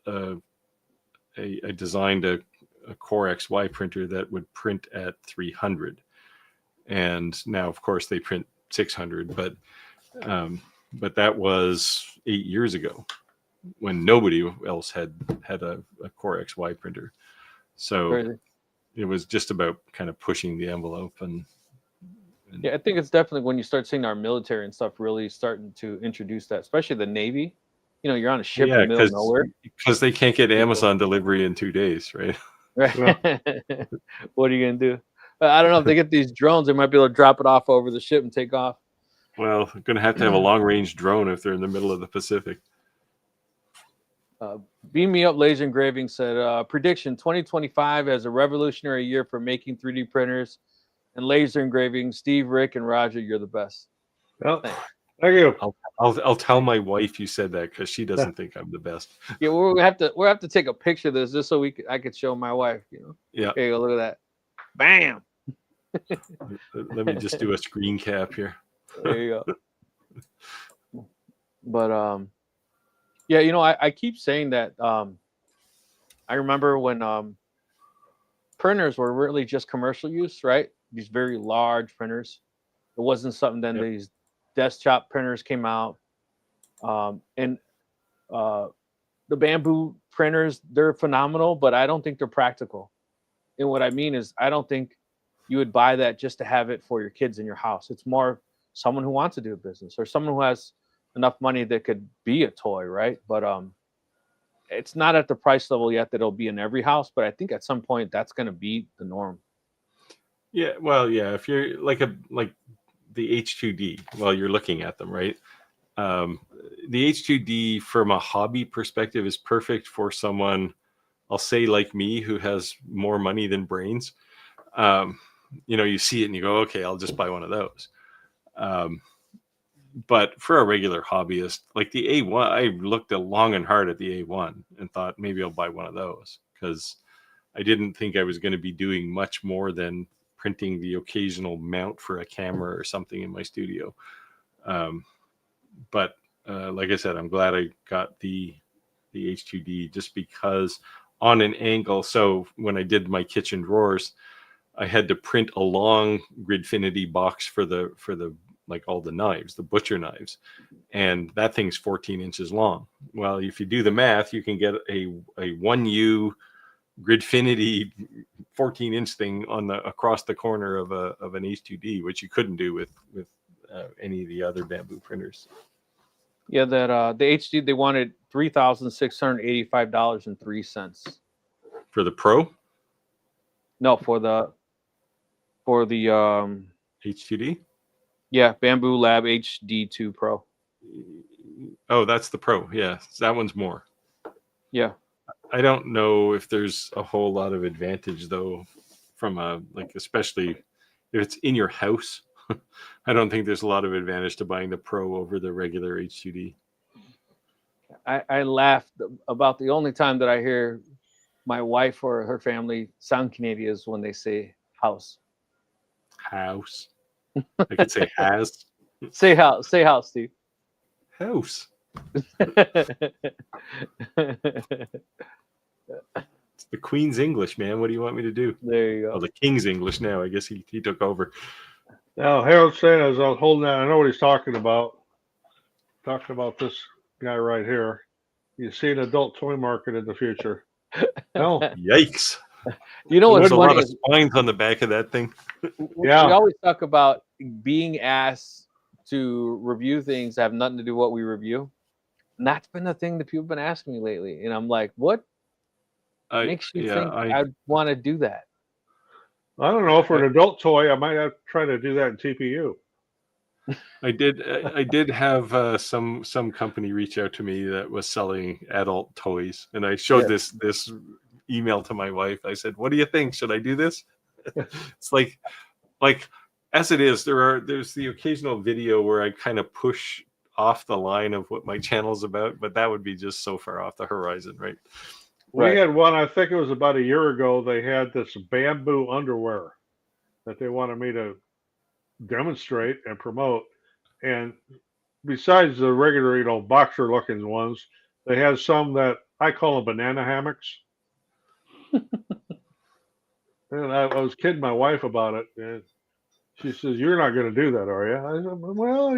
I designed a CoreXY printer that would print at 300, and now of course they print 600. But that was 8 years ago when nobody else had a CoreXY printer. So crazy. It was just about kind of pushing the envelope and yeah, I think it's definitely when you start seeing our military and stuff really starting to introduce that, especially the Navy. You're on a ship in the middle of nowhere. Because they can't get Amazon delivery in 2 days, right? Right. Yeah. What are you going to do? I don't know if they get these drones, they might be able to drop it off over the ship and take off. Well, they're going to have a long-range drone if they're in the middle of the Pacific. Beam Me Up Laser Engraving said, prediction 2025 as a revolutionary year for making 3D printers and laser engraving. Steve, Rick, and Roger, you're the best. Well, thank you. I'll tell my wife you said that because she doesn't think I'm the best. Yeah, we'll have to take a picture of this just so I could show my wife. Yeah. Here you go. Look at that. Bam. Let me just do a screen cap here. There you go. But yeah, you know, I keep saying that. I remember when printers were really just commercial use, right? These very large printers. It wasn't something. Then Yep. these desktop printers came out, and uh, the bamboo printers, they're phenomenal, but I don't think they're practical. And what I mean is, I don't think you would buy that just to have it for your kids in your house. It's more someone who wants to do a business or someone who has enough money that could be a toy, right? But it's not at the price level yet that it'll be in every house. But I think at some point that's going to be the norm. Yeah, well, yeah. If you're like the H2D, while you're looking at them, right? The H2D from a hobby perspective is perfect for someone, I'll say like me, who has more money than brains. You know, you see it and you go, okay, I'll just buy one of those. But for a regular hobbyist, like the A1, I looked long and hard at the A1 and thought maybe I'll buy one of those because I didn't think I was going to be doing much more than printing the occasional mount for a camera or something in my studio. But like I said, I'm glad I got the H2D just because on an angle. So when I did my kitchen drawers, I had to print a long Gridfinity box for the like all the knives, the butcher knives, and that thing's 14 inches long. Well, if you do the math, you can get a 1U Gridfinity 14-inch thing on the across the corner of an H2D, which you couldn't do with any of the other bamboo printers. Yeah, that the HD, they wanted $3,685.03 For the Pro No, for the H2D. yeah, Bamboo Lab HD2 Pro. Oh, that's the Pro. Yeah, that one's more. Yeah. I don't know if there's a whole lot of advantage though, from a like especially if it's in your house. I don't think there's a lot of advantage to buying the Pro over the regular H2D. I laughed about the only time that I hear my wife or her family sound Canadian is when they say house. House. I could say has. Say house. Say house, Steve. House. It's the Queen's English, man. What do you want me to do? There you go. Well, the King's English now. I guess he took over. Now, Harold's saying as I was holding that, I know what he's talking about. Talking about this guy right here. You see an adult toy market in the future. No. Yikes. You know what's There's a lot funny? of spines on the back of that thing. Yeah. We always talk about being asked to review things that have nothing to do with what we review. And that's been the thing that people have been asking me lately. And I'm like, what makes you think I'd want to do that? I don't know. For an adult toy, I might have to try to do that in TPU. I did have some company reach out to me that was selling adult toys, and I showed this email to my wife. I said, "What do you think? Should I do this?" It's like as it is, there's the occasional video where I kind of push off the line of what my channel's about, but that would be just so far off the horizon, right? We had one, I think it was about a year ago, they had this bamboo underwear that they wanted me to demonstrate and promote. And besides the regular, boxer looking ones, they had some that I call them banana hammocks. And I was kidding my wife about it. And she says, "You're not going to do that, are you?" I said, "Well,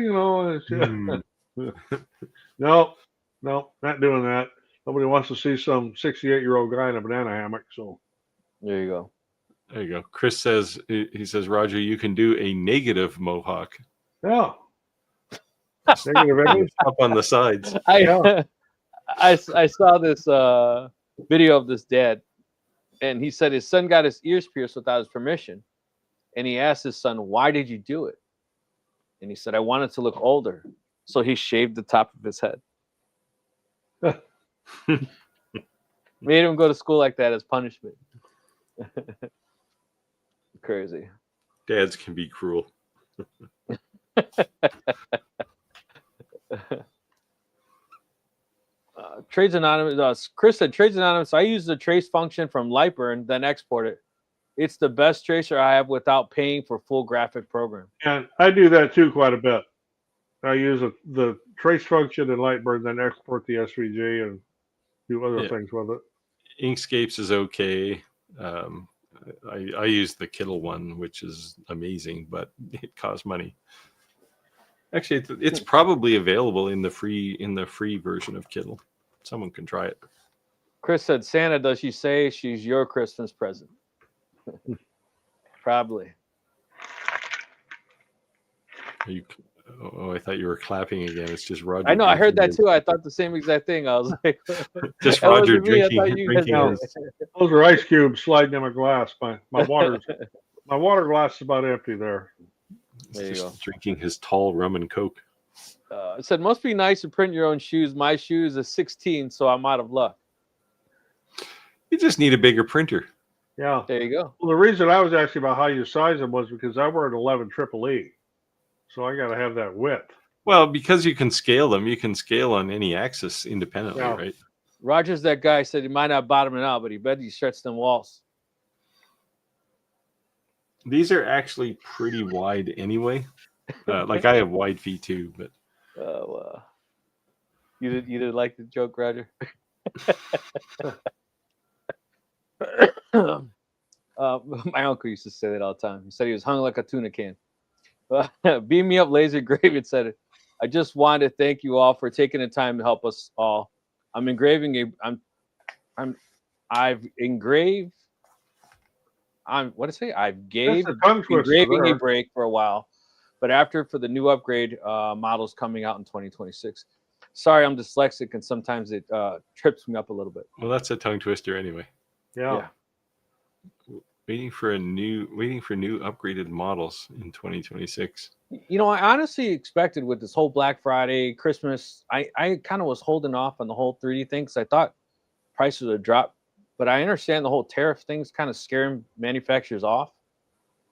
no, not doing that. Nobody wants to see some 68-year-old guy in a banana hammock." So there you go. There you go. Chris says, Roger, you can do a negative mohawk. Yeah. Negative image up on the sides. I saw this video of this dad, and he said his son got his ears pierced without his permission. And he asked his son, "Why did you do it?" And he said, "I wanted to look older." So he shaved the top of his head. Made him go to school like that as punishment. Crazy. Dads can be cruel. Trades Anonymous. Chris said, "Trades Anonymous. I use the trace function from Lightburn, then export it. It's the best tracer I have without paying for full graphic program." And I do that too quite a bit. I use the trace function in Lightburn, then export the SVG and do other things with it. Inkscapes is okay. I use the Kittle one, which is amazing, but it costs money. Actually, it's probably available in the free version of Kittle. Someone can try it. Chris said, Santa, does she say she's your Christmas present? Probably. Oh, I thought you were clapping again. It's just Roger. I know. I heard that too. I thought the same exact thing. I was like, just that Roger wasn't me. I drinking. thought you guys Those are ice cubes sliding in my glass. My water glass is about empty there. There you go. Drinking his tall rum and coke. It said, must be nice to print your own shoes. My shoes is 16, so I'm out of luck. You just need a bigger printer. Yeah. There you go. Well, the reason I was asking about how you size them was because I wear an 11 triple E. So I got to have that width. Well, because you can scale them, you can scale on any axis independently, right? Roger's that guy said he might not bottom it out, but he bet he stretched them walls. These are actually pretty wide anyway. Like I have wide feet too, but you did like the joke, Roger? My uncle used to say that all the time. He said he was hung like a tuna can. Beam me up, laser Graven said it. I just wanted to thank you all for taking the time to help us all. I've engraved engraving a break for a while, but after for the new upgrade models coming out in 2026. Sorry, I'm dyslexic and sometimes it trips me up a little bit. Well, that's a tongue twister anyway. Yeah. Waiting for new upgraded models in 2026. You know, I honestly expected with this whole Black Friday, Christmas, I kind of was holding off on the whole 3D thing because I thought prices would drop. But I understand the whole tariff thing's kind of scaring manufacturers off.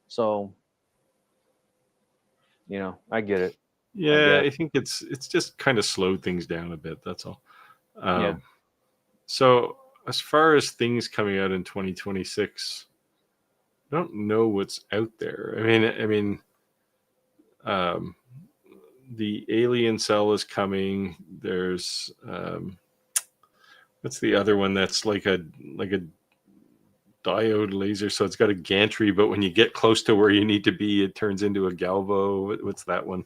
So, you know, I get it. Yeah, I think it's just kind of slowed things down a bit. That's all. So as far as things coming out in 2026, I don't know what's out there. I mean, the Alien Cell is coming. There's what's the other one that's like a diode laser, so it's got a gantry, but when you get close to where you need to be, it turns into a galvo. What's that one?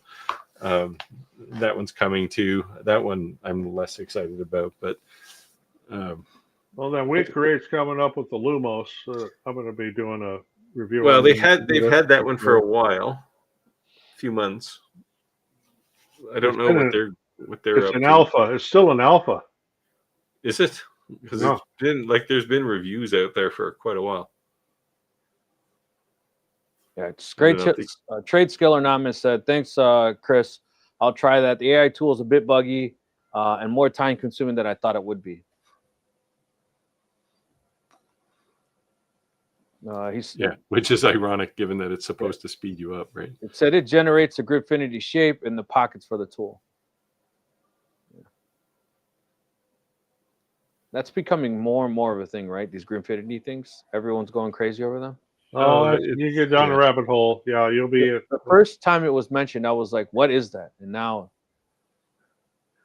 That one's coming too. That one I'm less excited about, but well, then Woodworking's coming up with the Lumos. I'm going to be doing a review. Well, they've had that one for a while, a few months. I don't know what they're it's an alpha. It's still an alpha. Is it? Because it's been there's been reviews out there for quite a while. Yeah, it's great. Trade Skill Anonymous said, thanks, Chris. I'll try that. The AI tool is a bit buggy and more time consuming than I thought it would be. Which is ironic given that it's supposed to speed you up, right? It said it generates a Gripfinity shape in the pockets for the tool. Yeah. That's becoming more and more of a thing, right? These Gripfinity things. Everyone's going crazy over them. Oh, you get down a rabbit hole. Yeah, you'll be. The first time it was mentioned, I was like, "What is that?" And now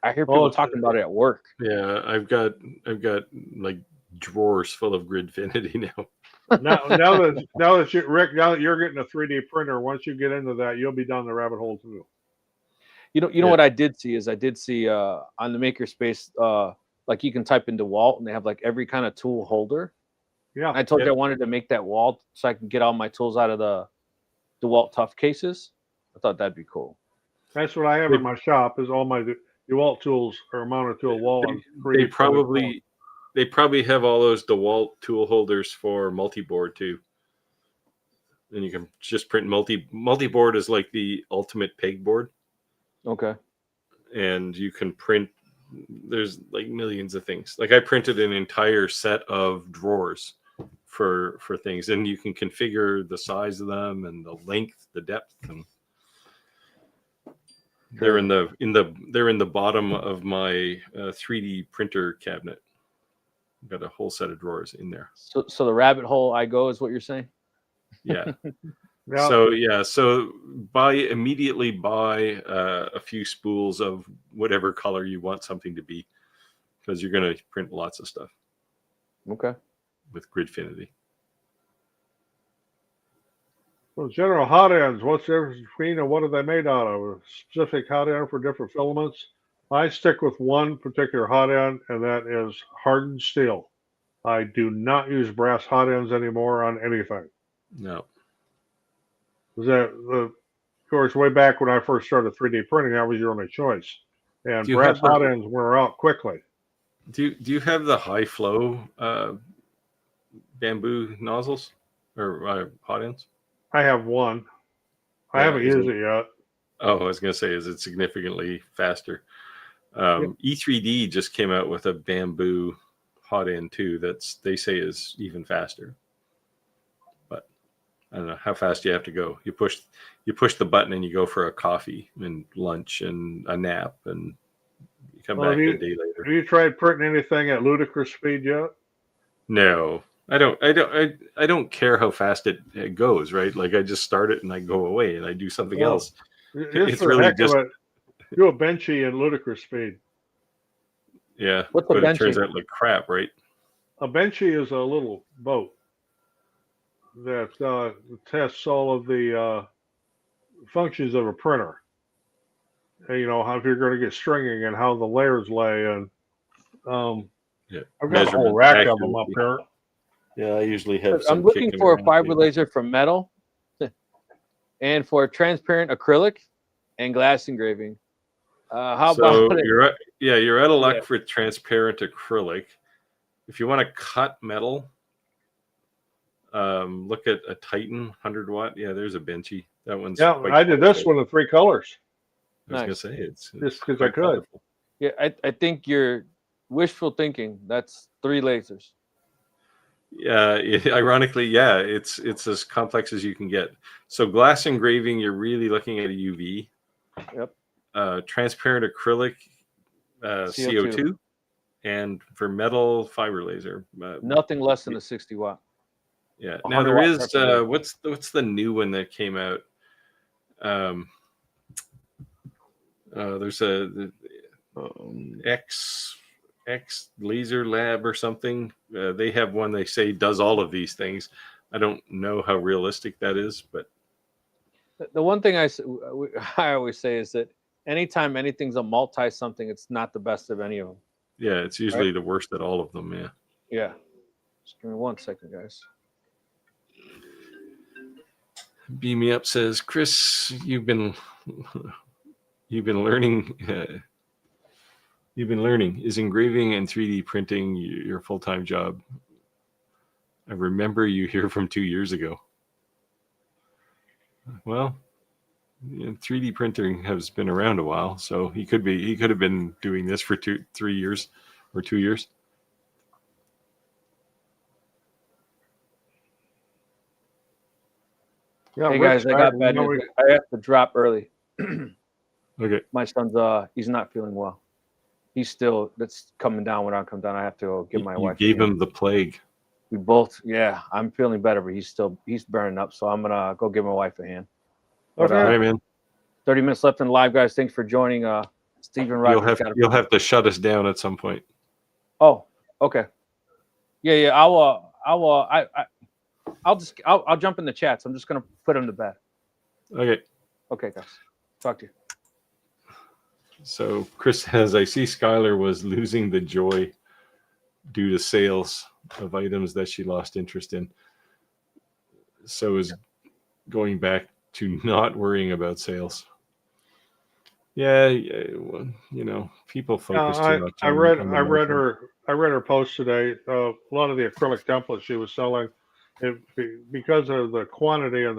I hear people talking about it at work. Yeah, I've got like drawers full of Gridfinity now. now that you're getting a 3D printer, once you get into that, you'll be down the rabbit hole too. You know what I did see on the Makerspace, like you can type into Walt and they have like every kind of tool holder. Yeah. I told you I wanted to make that Walt so I can get all my tools out of the DeWalt Tough cases. I thought that'd be cool. That's what I have in my shop. Is all my DeWalt tools are mounted to a wall. They probably have all those DeWalt tool holders for multi-board too. And you can just print multi-board is like the ultimate pegboard. Okay. And you can print, there's like millions of things. Like I printed an entire set of drawers for things, and you can configure the size of them and the length, the depth, and they're in the bottom of my 3D printer cabinet. I've got a whole set of drawers in there. So the rabbit hole I go is what you're saying? Yeah. Yeah. So immediately buy a few spools of whatever color you want something to be, because you're going to print lots of stuff Okay. with Gridfinity. So general hot ends, what's the difference between and what are they made out of? A specific hot end for different filaments? I stick with one particular hot end, and that is hardened steel. I do not use brass hot ends anymore on anything. No. Of course, way back when I first started 3D printing, that was your only choice. And Do you brass have the- hot ends wear out quickly. Do you have the high flow bamboo nozzles or hot ends? I have one. I Yeah, haven't used it yet. Oh, I was going to say, is it significantly faster? E3D just came out with a bamboo hot end too. They say is even faster. But I don't know how fast you have to go. You push the button and you go for a coffee and lunch and a nap, and you come back a day later. Have you tried printing anything at ludicrous speed yet? No, I don't care how fast it goes. Right, like I just start it and I go away and I do something else. It's really just do a benchy at ludicrous speed. Yeah, What's a but benchy? it turns out like crap, right? A benchy is a little boat that tests all of the functions of a printer. And, you know, how if you're going to get stringing and how the layers lay, and I've got a whole rack of them up here. Yeah, I usually have. I'm looking for a fiber laser for metal, and for transparent acrylic and glass engraving. How about it? You're out of luck for transparent acrylic. If you want to cut metal, look at a Titan 100-watt. Yeah, there's a benchy. That one's. Yeah, I did this one in 3 colors. I was gonna say it's just because I could. Colorful. Yeah, I think you're wishful thinking. That's 3 lasers. Yeah, ironically, yeah, it's as complex as you can get. So glass engraving, you're really looking at a UV. Yep. Transparent acrylic, CO2, and for metal, fiber laser. Nothing less than a 60-watt. Yeah. Now there is what's the new one that came out? There's a X Laser Lab or something. They have one they say does all of these things. I don't know how realistic that is, but the one thing I always say is that anytime anything's a multi something, it's not the best of any of them. Yeah, it's usually the worst at all of them. Yeah. Yeah. Just give me 1 second, guys. Beam Me Up says, Chris, you've been learning. You've been learning. Is engraving and 3D printing your full-time job? I remember you here from 2 years ago. Well, 3D printing has been around a while, so he could have been doing this for 3 years or 2 years. Yeah, hey guys, I got bad news. I have to drop early. Okay. My son's he's not feeling well. He's still that's coming down. When I come down, I have to go give my wife. You gave him the plague. We both, yeah. I'm feeling better, but he's burning up. So I'm gonna go give my wife a hand. But, all right, man. 30 minutes left in the live, guys. Thanks for joining. Stephen Rogers. You'll have to shut us down at some point. Oh, okay. Yeah. I'll jump in the chats. I'm just gonna put him to bed. Okay. Okay, guys. Talk to you. So Chris says, I see Skylar was losing the joy due to sales of items that she lost interest in. So is going back to not worrying about sales. Yeah, well, people focus too much. I read her post today. A lot of the acrylic templates she was selling, because of the quantity and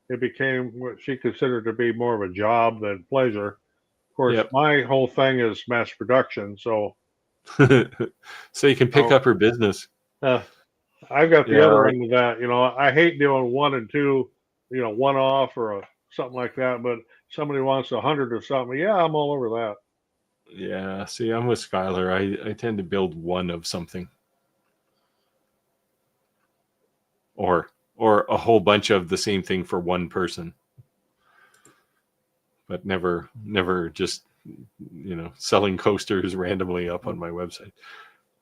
it became what she considered to be more of a job than pleasure. Of course, my whole thing is mass production, so so you can pick up her business. I've got the other end of that. I hate doing 1 and 2, one off or something like that. But somebody wants 100 or something. Yeah, I'm all over that. Yeah, see, I'm with Skylar. I tend to build 1 of something, or or a whole bunch of the same thing for one person. But never just, selling coasters randomly up on my website.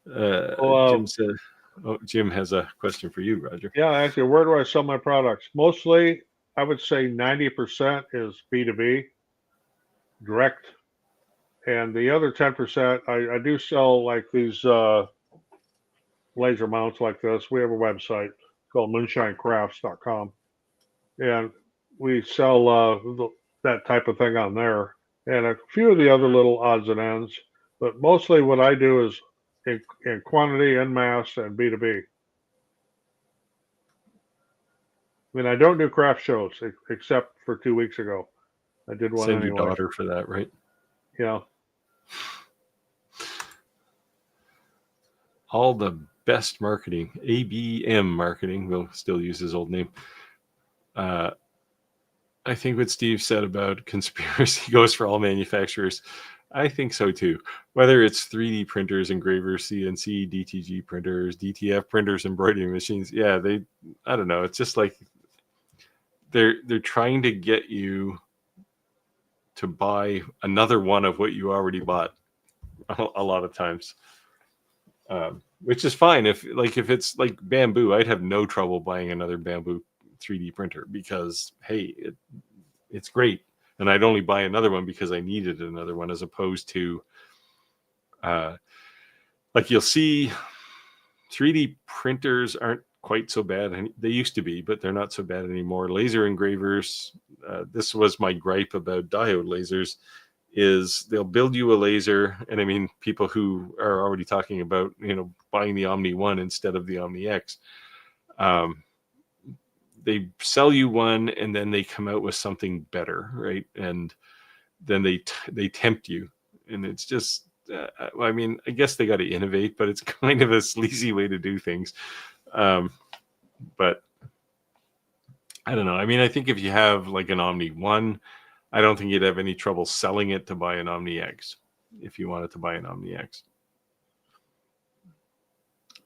Jim said, Jim has a question for you, Roger. Yeah, actually, where do I sell my products? Mostly, I would say 90% is B2B, direct. And the other 10%, I do sell like these laser mounts like this. We have a website called moonshinecrafts.com. And we sell that type of thing on there. And a few of the other little odds and ends. But mostly what I do is in quantity, en masse, and B2B. I mean, I don't do craft shows except for 2 weeks ago. I did one Send anyway. your daughter for that, right? Yeah. All the best marketing, ABM marketing, we'll still use his old name. I think what Steve said about conspiracy goes for all manufacturers. I think so too. Whether it's 3D printers, engravers, CNC, DTG printers, DTF printers, embroidery machines. Yeah, I don't know. It's just like they're trying to get you to buy another one of what you already bought a lot of times. Which is fine. If it's like bamboo, I'd have no trouble buying another bamboo 3D printer because, hey, it's great. And I'd only buy another one because I needed another one, as opposed to, like you'll see 3D printers aren't quite so bad. And they used to be, but they're not so bad anymore. Laser engravers, this was my gripe about diode lasers, is they'll build you a laser. And I mean, people who are already talking about, buying the Omni 1 instead of the Omni X. They sell you one and then they come out with something better, right? And then they tempt you, and it's just I mean, I guess they got to innovate, but it's kind of a sleazy way to do things. But I don't know. I mean, I think if you have like an Omni 1, I don't think you'd have any trouble selling it to buy an Omni X if you wanted to buy an Omni X.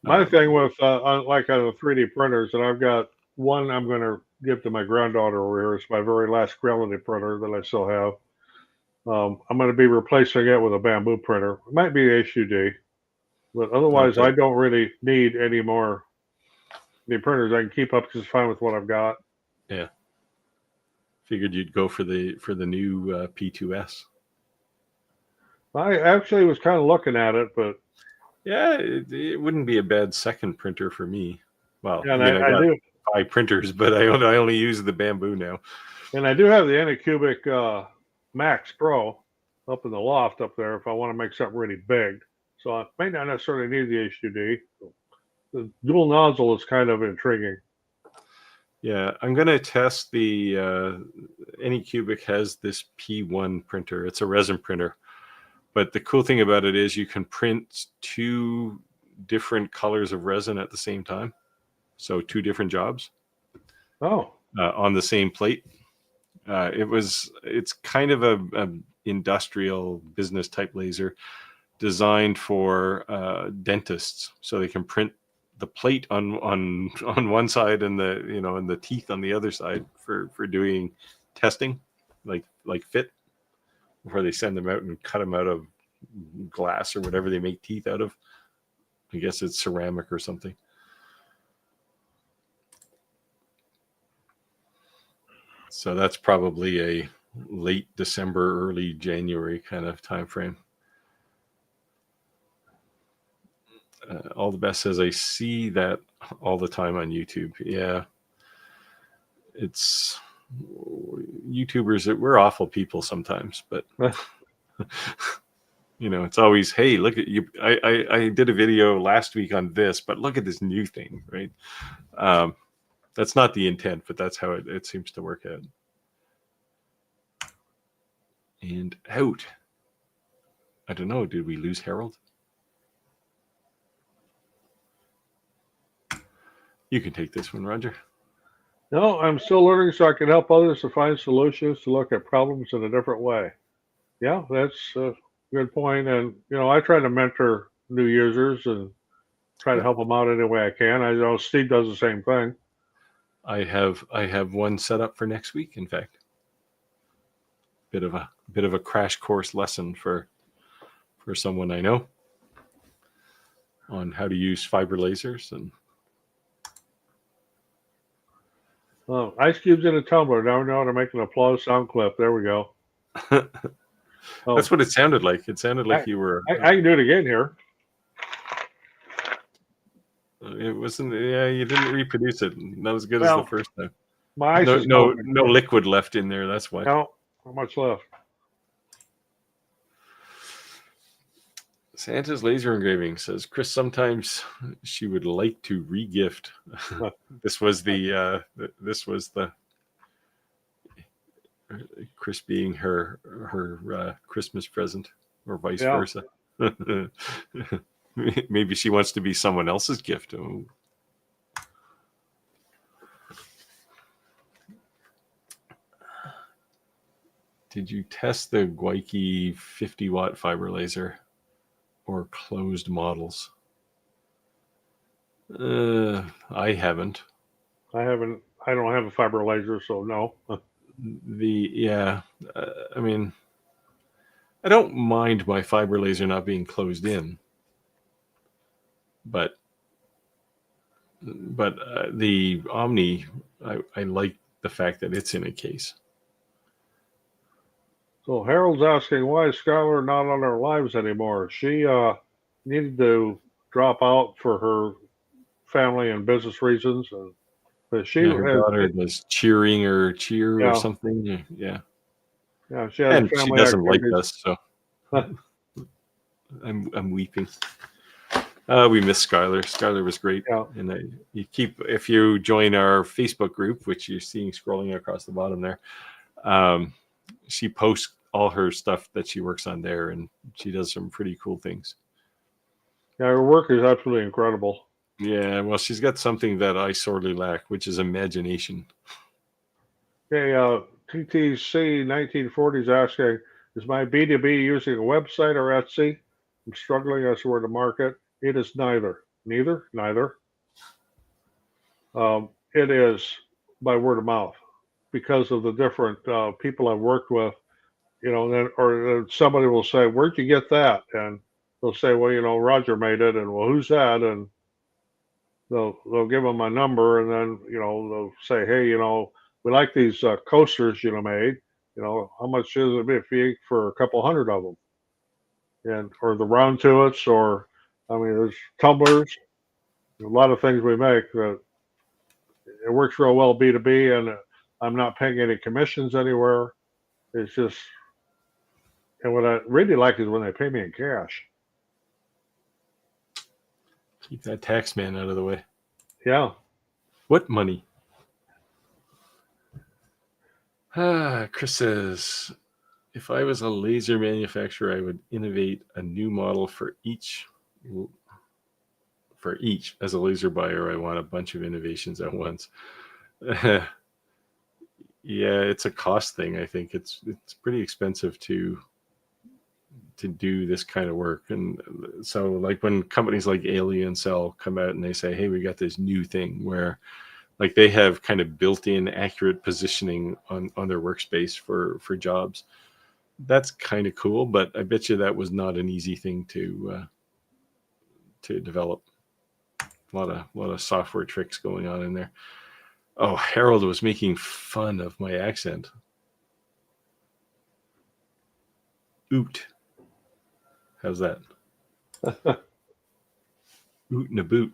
My thing with like the 3D printers, and I've got one I'm going to give to my granddaughter over here. It's my very last Gravity printer that I still have. I'm going to be replacing it with a bamboo printer. It might be HUD, but otherwise I don't really need any more the printers. I can keep up just fine with what I've got. Yeah. Figured you'd go for the new P2S. I actually was kind of looking at it, but yeah, it wouldn't be a bad second printer for me. Well, yeah, I got do 5 printers, but I only use the bamboo now. And I do have the Anycubic Max Pro up in the loft up there if I want to make something really big. So I may not necessarily need the HUD. The dual nozzle is kind of intriguing. Yeah, I'm going to test the Anycubic has this P1 printer. It's a resin printer. But the cool thing about it is you can print 2 different colors of resin at the same time. So 2 different jobs. Oh. On the same plate. It's kind of a industrial business type laser designed for dentists, so they can print the plate on one side and and the teeth on the other side for doing testing, like fit, before they send them out and cut them out of glass or whatever they make teeth out of. I guess it's ceramic or something. So that's probably a late December, early January kind of time frame. All the best says I see that all the time on YouTube. Yeah, it's YouTubers. We're awful people sometimes, but it's always, hey, look at you. I did a video last week on this, but look at this new thing, right? That's not the intent, but that's how it seems to work out. And out. I don't know. Did we lose Harold? You can take this one, Roger. No, I'm still learning so I can help others to find solutions to look at problems in a different way. Yeah, that's a good point. And, I try to mentor new users and try to help them out any way I can. I know Steve does the same thing. I have one set up for next week. In fact, bit of a crash course lesson for someone I know on how to use fiber lasers. And Ice Cube's in a tumbler. Now we know how to make an applause sound clip. There we go. that's what it sounded like. It sounded like you were. I can do it again here. It wasn't. Yeah, you didn't reproduce it. Not as good as Well, the first time. My ice is No melting. liquid left in there. That's why. No, not much left. Santa's laser engraving says Chris. Sometimes she would like to regift. This was the Chris being her Christmas present, or vice versa. Maybe she wants to be someone else's gift. Oh. Did you test the Gweike 50-watt fiber laser or closed models? I haven't. I don't have a fiber laser, so no. I mean, I don't mind my fiber laser not being closed in, but the Omni, I like the fact that it's in a case. So Harold's asking, why is Skylar not on our lives anymore? She needed to drop out for her family and business reasons, but her daughter was cheering or cheer or something. Yeah, she has and family she doesn't activities. like us, so I'm weeping. We miss Skylar. Skylar was great, and if you join our Facebook group, which you're seeing scrolling across the bottom there. She posts all her stuff that she works on there, and she does some pretty cool things. Yeah, her work is absolutely incredible. Yeah, well, she's got something that I sorely lack, which is imagination. Okay, TTC 1940 is asking, is my B2B using a website or Etsy? I'm struggling as to where to market. It is neither. Neither? It is by word of mouth, because of the different people I've worked with, or somebody will say, where'd you get that? And they'll say, well, Roger made it. And well, who's that? And they'll give them my number, and then, they'll say, hey, we like these coasters, made, how much is it be for a couple hundred of them? Or the round to it, or, there's tumblers, a lot of things we make that it works real well B2B, and I'm not paying any commissions anywhere. It's just, and what I really like is when they pay me in cash. Keep that tax man out of the way. Yeah. What money? Chris says, if I was a laser manufacturer, I would innovate a new model for each. As a laser buyer, I want a bunch of innovations at once. Yeah, it's a cost thing. I think it's pretty expensive to do this kind of work. And so, like, when companies like Alien Cell come out and they say, hey, we got this new thing where, like, they have kind of built-in accurate positioning on their workspace for jobs. That's kind of cool, but I bet you that was not an easy thing to develop. A lot of software tricks going on in there. Oh, Harold was making fun of my accent. Oot. How's that? Oot and a boot.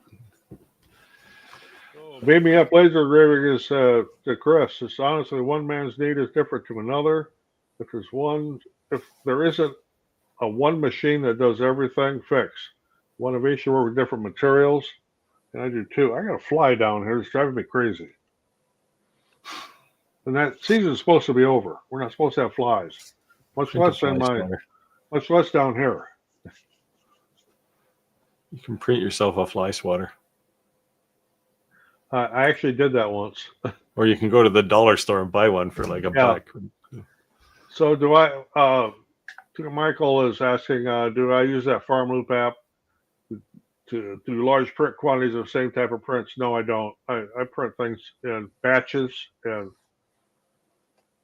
Beam me up laser engraving is to Chris. It's honestly, one man's need is different to another. If there isn't a one machine that does everything, fix. One of each, you work with different materials. And I do too. I got a fly down here. It's driving me crazy. And that season's supposed to be over. We're not supposed to have flies. Much less down here. You can print yourself a fly swatter. I actually did that once. Or you can go to the dollar store and buy one for like $1. So Michael is asking, do I use that Farm Loop app to do large print quantities of the same type of prints. No, I don't. I print things in batches and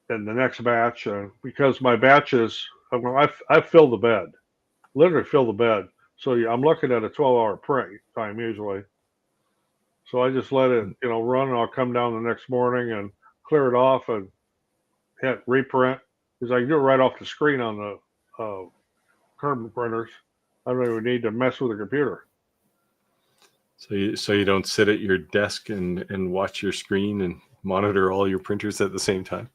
the next batch, because my batches, I fill the bed, literally fill the bed. So I'm looking at a 12-hour print time usually. So I just let it, run, and I'll come down the next morning and clear it off and hit reprint, because I can do it right off the screen on the carbon printers. I don't even need to mess with the computer. So you don't sit at your desk and watch your screen and monitor all your printers at the same time?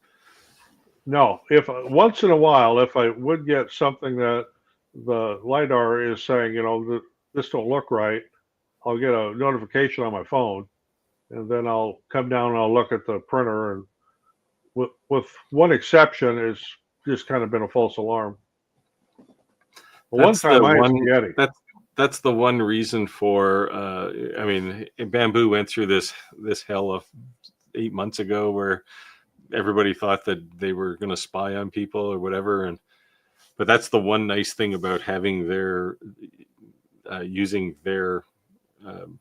No, if once in a while, if I would get something that the LiDAR is saying, this don't look right, I'll get a notification on my phone, and then I'll come down and I'll look at the printer, and with one exception, it's just kind of been a false alarm. One time I had spaghetti. That's the one reason for, Bamboo went through this hell of 8 months ago where everybody thought that they were going to spy on people or whatever. But that's the one nice thing about having using their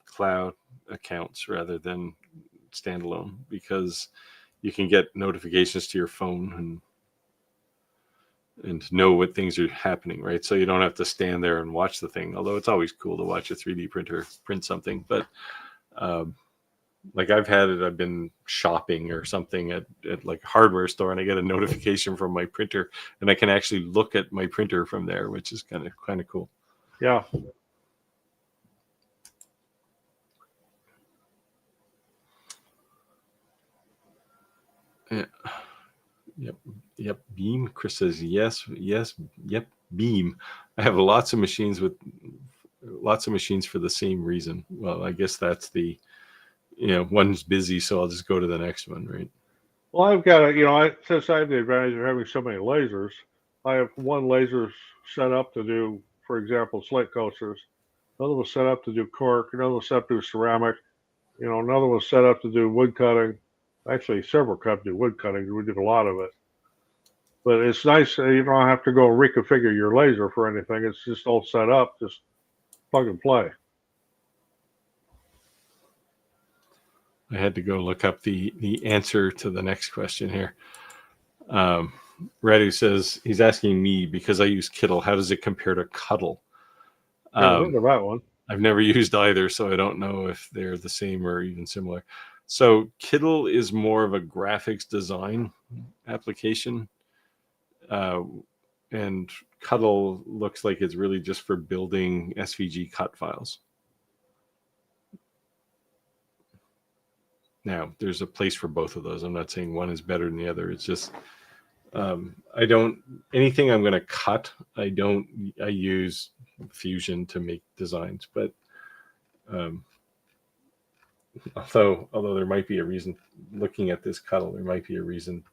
cloud accounts rather than standalone, because you can get notifications to your phone and know what things are happening, right? So you don't have to stand there and watch the thing, although it's always cool to watch a 3D printer print something. But like I've been shopping or something at like a hardware store, and I get a notification from my printer, and I can actually look at my printer from there, which is kind of cool. Yeah. Yeah. Yep. Beam. Chris says yes. Yep. Beam. I have lots of machines for the same reason. Well, I guess that's the, one's busy, so I'll just go to the next one, right? Well, I've got since I have the advantage of having so many lasers, I have one laser set up to do, for example, slate coasters. Another was set up to do cork. Another was set up to do ceramic. Another was set up to do wood cutting. Actually, several companies do wood cutting. We did a lot of it. But it's nice. You don't have to go reconfigure your laser for anything. It's just all set up. Just plug and play. I had to go look up the answer to the next question here. Redu says he's asking me, because I use Kittle, how does it compare to Cuddle? Never heard of that one. I've never used either, so I don't know if they're the same or even similar. So Kittle is more of a graphics design application, and Cuddle looks like it's really just for building SVG cut files. Now, there's a place for both of those. I'm not saying one is better than the other. It's just anything I'm going to cut, I use Fusion to make designs. But although there might be a reason, looking at this Cuddle, there might be a reason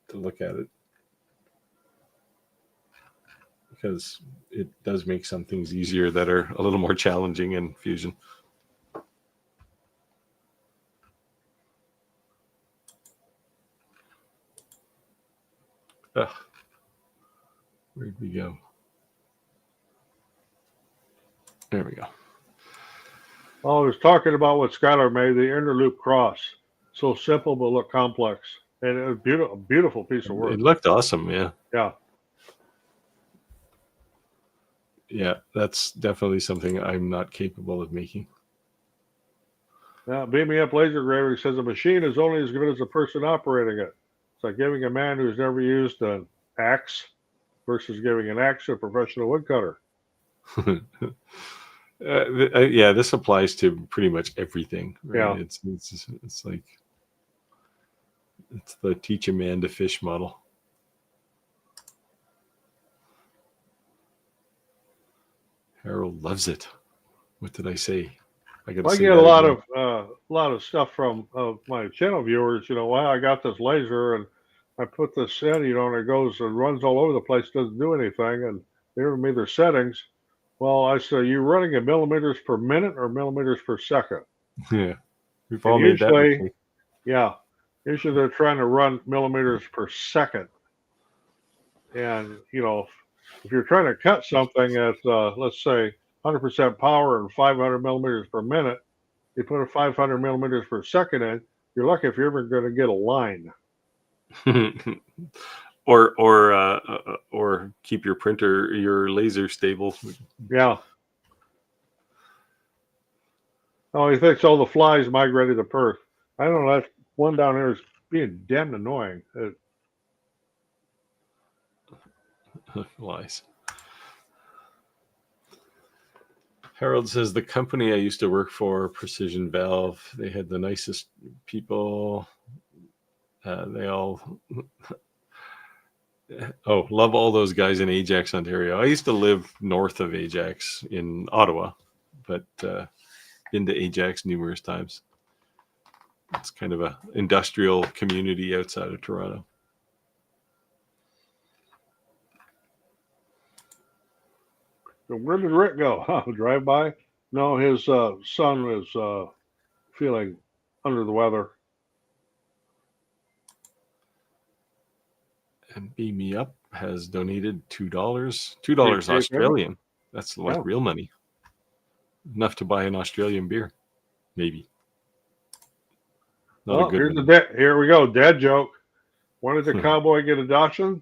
to look at it, because it does make some things easier that are a little more challenging in Fusion. Where'd we go? There we go. Well, I was talking about what Skylar made, the interloop cross. So simple, but look complex. And it was a beautiful piece of work. It looked awesome, yeah. Yeah. Yeah, that's definitely something I'm not capable of making. Now, Beaming Up Laser Engraving says a machine is only as good as the person operating it. It's like giving a man who's never used an axe versus giving an axe to a professional woodcutter. Yeah, this applies to pretty much everything. Right? Yeah, it's like it's the teach a man to fish model. Harold loves it. What did I say? I get a lot of stuff from my channel viewers. Well, I got this laser and I put this in, and it goes and runs all over the place, doesn't do anything, and they give me their settings. Well, I say, you running in millimeters per minute or millimeters per second? Yeah, we've all made that mistake. Yeah, usually they're trying to run millimeters per second, and if you're trying to cut something at let's say 100% power and 500 millimeters per minute, you put a 500 millimeters per second in, you're lucky if you're ever going to get a line. or keep your laser stable. Yeah. Oh, he thinks all the flies migrated to Perth. I don't know. That one down there is being damn annoying. Lies. Harold says the company I used to work for, Precision Valve, they had the nicest people. They all love all those guys in Ajax, Ontario. I used to live north of Ajax in Ottawa, but been to Ajax numerous times. It's kind of a industrial community outside of Toronto. So where did Rick go? Drive by? No, his son is feeling under the weather. And Beam Me Up has donated $2. $2 Australian. That's like real money. Enough to buy an Australian beer. Maybe. Not a good one. Here we go. Dad joke. Wanted the cowboy get a dachshund?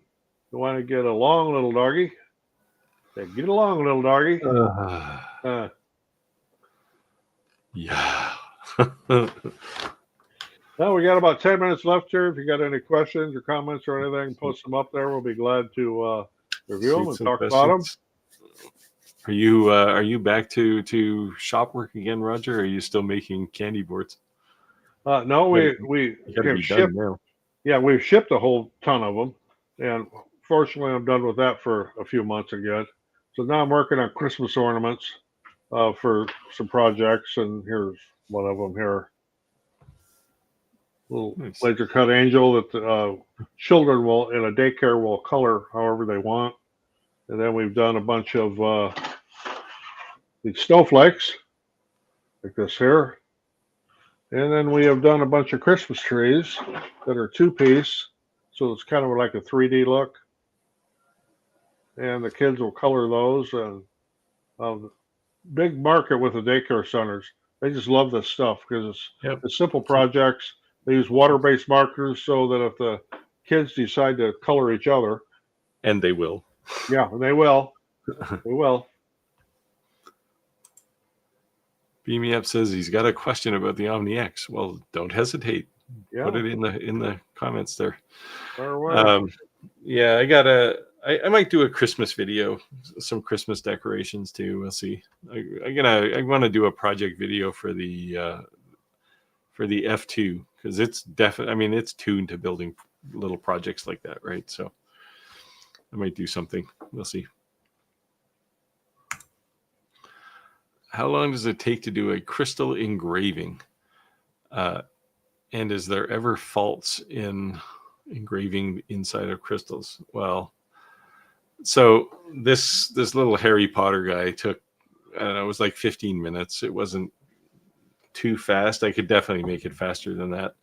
You want to get along, little doggy? Say, get along, little doggy. Yeah. Well, we got about 10 minutes left here. If you got any questions or comments or anything, post them up there. We'll be glad to review them and talk about them. Are you back to shop work again, Roger? Or are you still making candy boards? No, we have shipped. Yeah, we've shipped a whole ton of them, and fortunately, I'm done with that for a few months again. So now I'm working on Christmas ornaments for some projects, and here's one of them here. Little laser cut angel that children will in a daycare will color however they want. And then we've done a bunch of these snowflakes like this here. And then we have done a bunch of Christmas trees that are 2-piece. So it's kind of like a 3D look. And the kids will color those. And big market with the daycare centers. They just love this stuff because it's simple projects. They use water-based markers so that if the kids decide to color each other. And they will. Yeah, they will. They will. Beam Me Up says he's got a question about the Omni X. Well, don't hesitate. Yeah. Put it in the comments there. Yeah, I might do a Christmas video, some Christmas decorations too. We'll see. I want to do a project video for the F2 because it's definitely. I mean, it's tuned to building little projects like that, right? So I might do something. We'll see. How long does it take to do a crystal engraving? And is there ever faults in engraving inside of crystals? Well, so this little Harry Potter guy took, I don't know, it was like 15 minutes. It wasn't too fast. I could definitely make it faster than that.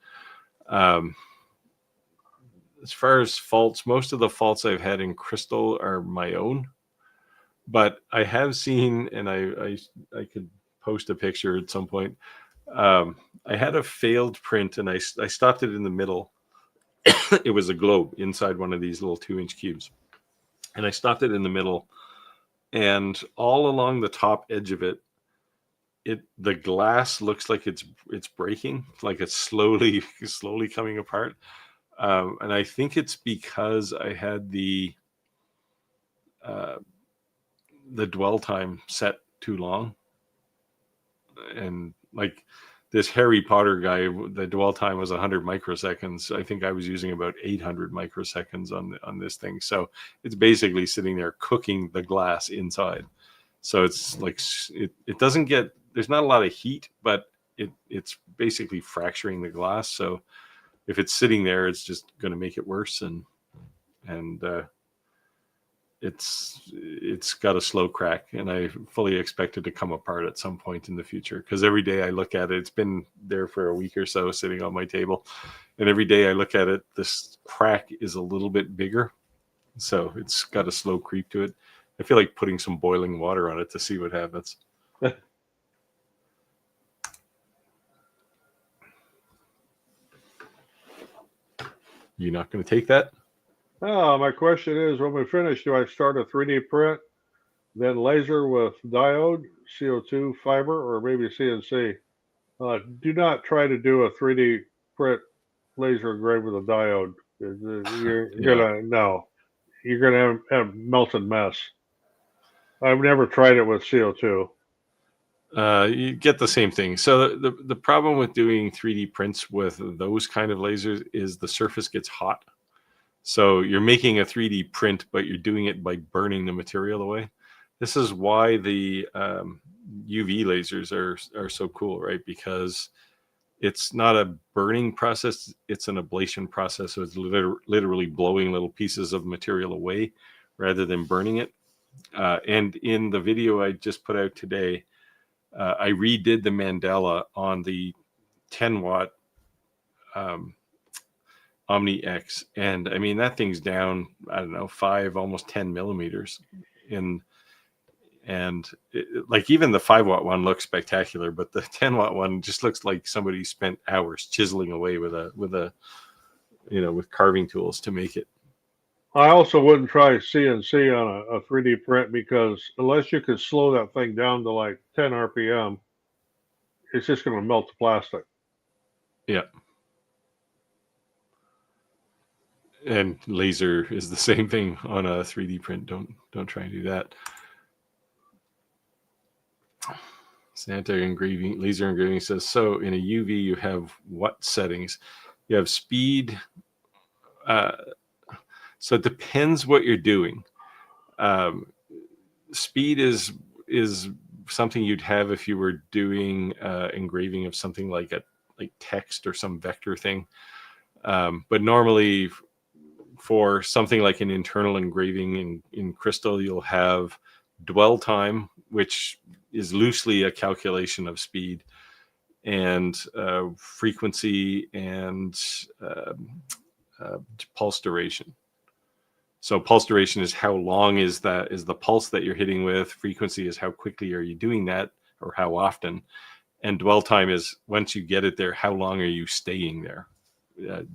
As far as faults, most of the faults I've had in crystal are my own. But I have seen, and I could post a picture at some point. I had a failed print, and I stopped it in the middle. It was a globe inside one of these little 2-inch cubes, and I stopped it in the middle. And all along the top edge of it, the glass looks like it's breaking, like it's slowly coming apart. And I think it's because I had the dwell time set too long, and like this Harry Potter guy, the dwell time was 100 microseconds. I think I was using about 800 microseconds on this thing, so it's basically sitting there cooking the glass inside. So it's like it doesn't get, there's not a lot of heat, but it's basically fracturing the glass. So if it's sitting there, it's just going to make it worse, and it's got a slow crack, and I fully expect it to come apart at some point in the future, because every day I look at it, it's been there for a week or so sitting on my table, and every day I look at it, this crack is a little bit bigger, so it's got a slow creep to it. I feel like putting some boiling water on it to see what happens. You not going to take that? Oh, my question is, when we finish, do I start a 3D print, then laser with diode, CO2 fiber, or maybe CNC? Do not try to do a 3D print laser engrave with a diode. You're gonna have melted mess. I've never tried it with CO2. You get the same thing. So the problem with doing 3D prints with those kind of lasers is the surface gets hot. So you're making a 3D print, but you're doing it by burning the material away. This is why the UV lasers are so cool, right? Because it's not a burning process, it's an ablation process. So it's literally blowing little pieces of material away rather than burning it. And in the video I just put out today, I redid the mandala on the 10 watt Omni X, and I mean that thing's down, I don't know, 5 almost 10 millimeters and like even the 5 watt one looks spectacular, but the 10 watt one just looks like somebody spent hours chiseling away with carving tools to make it. I also wouldn't try CNC on a 3D print, because unless you could slow that thing down to like 10 RPM, it's just going to melt the plastic. Yeah. And laser is the same thing on a 3D print. Don't try and do that. Santa engraving, laser engraving says, so in a UV you have what settings? You have speed. So it depends what you're doing. Speed is something you'd have if you were doing engraving of something like text or some vector thing. But normally for something like an internal engraving in crystal, you'll have dwell time, which is loosely a calculation of speed, and frequency, and pulse duration. So pulse duration is how long is the pulse that you're hitting with. Frequency is how quickly are you doing that, or how often. And dwell time is once you get it there, how long are you staying there,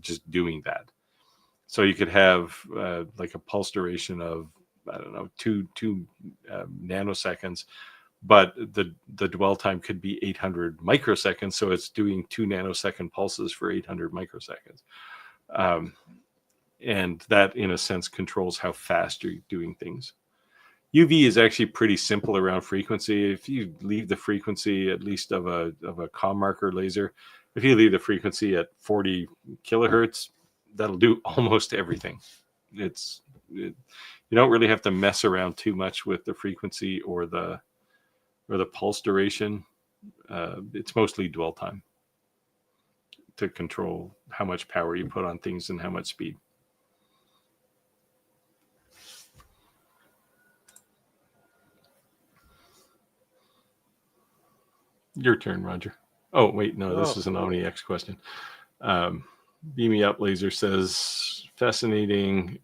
just doing that. So you could have like a pulse duration of, I don't know, two nanoseconds, but the dwell time could be 800 microseconds. So it's doing 2 nanosecond pulses for 800 microseconds. And that, in a sense, controls how fast you're doing things. UV is actually pretty simple around frequency. If you leave the frequency, at least of a comm marker laser, if you leave the frequency at 40 kilohertz, that'll do almost everything. You don't really have to mess around too much with the frequency or the pulse duration. It's mostly dwell time to control how much power you put on things and how much speed. Your turn, Roger. Oh, wait, no, this is an Omni X question. Beam Me Up Laser says, fascinating.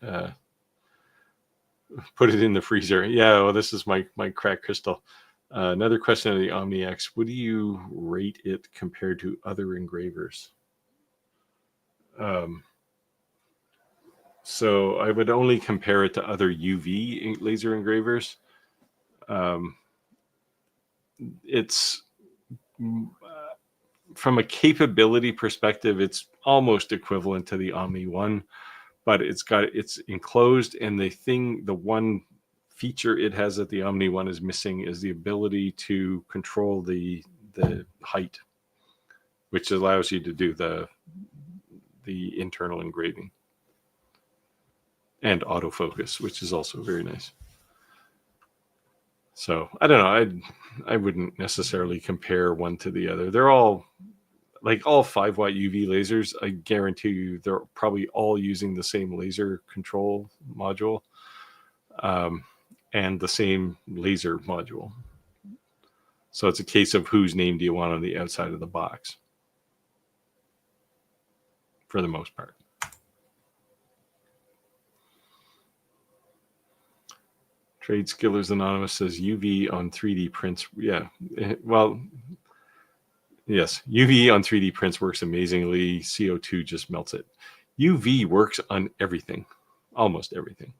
Put it in the freezer. Yeah, well, this is my cracked crystal. Another question of the Omni X. What do you rate it compared to other engravers? So I would only compare it to other UV laser engravers. It's from a capability perspective, it's almost equivalent to the Omni 1, but it's enclosed, and the one feature it has that the Omni 1 is missing is the ability to control the height, which allows you to do the internal engraving and autofocus, which is also very nice. So I don't know. I wouldn't necessarily compare one to the other. They're all like all 5-watt UV lasers. I guarantee you, they're probably all using the same laser control module, and the same laser module. So it's a case of whose name do you want on the outside of the box, for the most part. Trade Skillers Anonymous says UV on 3D prints. Yeah, well, yes, UV on 3D prints works amazingly. CO2 just melts it. UV works on everything, almost everything.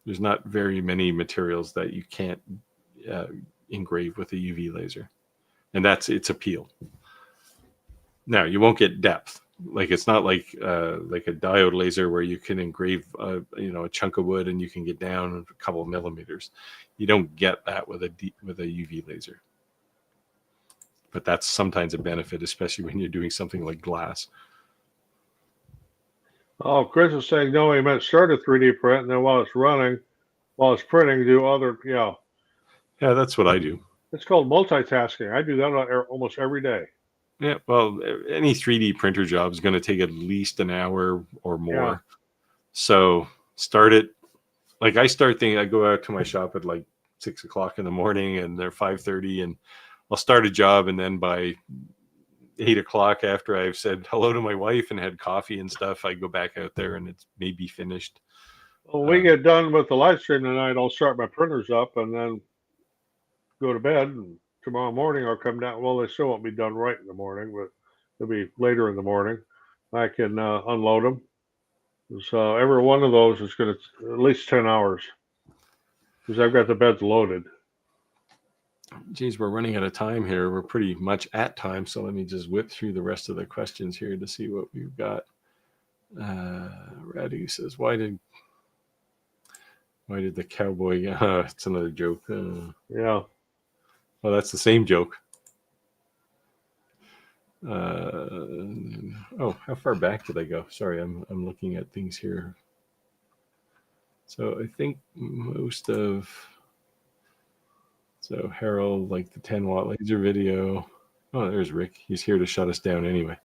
There's not very many materials that you can't engrave with a UV laser, and that's its appeal. Now you won't get depth. Like it's not like a diode laser where you can engrave a chunk of wood and you can get down a couple of millimeters. You don't get that with a UV laser. But that's sometimes a benefit, especially when you're doing something like glass. Oh, Chris is saying no, he meant start a 3D print, and then while it's printing, do other, Yeah, that's what I do. It's called multitasking. I do that almost every day. Yeah, well, any 3D printer job is going to take at least an hour or more. Yeah. So start it. Like I go out to my shop at like 6 o'clock in the morning, and they're 5:30, and I'll start a job, and then by 8 o'clock, after I've said hello to my wife and had coffee and stuff, I go back out there and it's maybe finished. When we get done with the live stream tonight, I'll start my printers up and then go to bed. And tomorrow morning I'll come down. Well, they still won't be done right in the morning, but they'll be later in the morning. I can unload them. So every one of those is going to at least 10 hours because I've got the beds loaded. Geez, we're running out of time here. We're pretty much at time, so let me just whip through the rest of the questions here to see what we've got. Radu says, "Why did the cowboy?" It's another joke. Yeah. Well, that's the same joke. How far back did I go? Sorry, I'm looking at things here. So I think most of. So Harold, like the 10-watt laser video. Oh, there's Rick. He's here to shut us down anyway.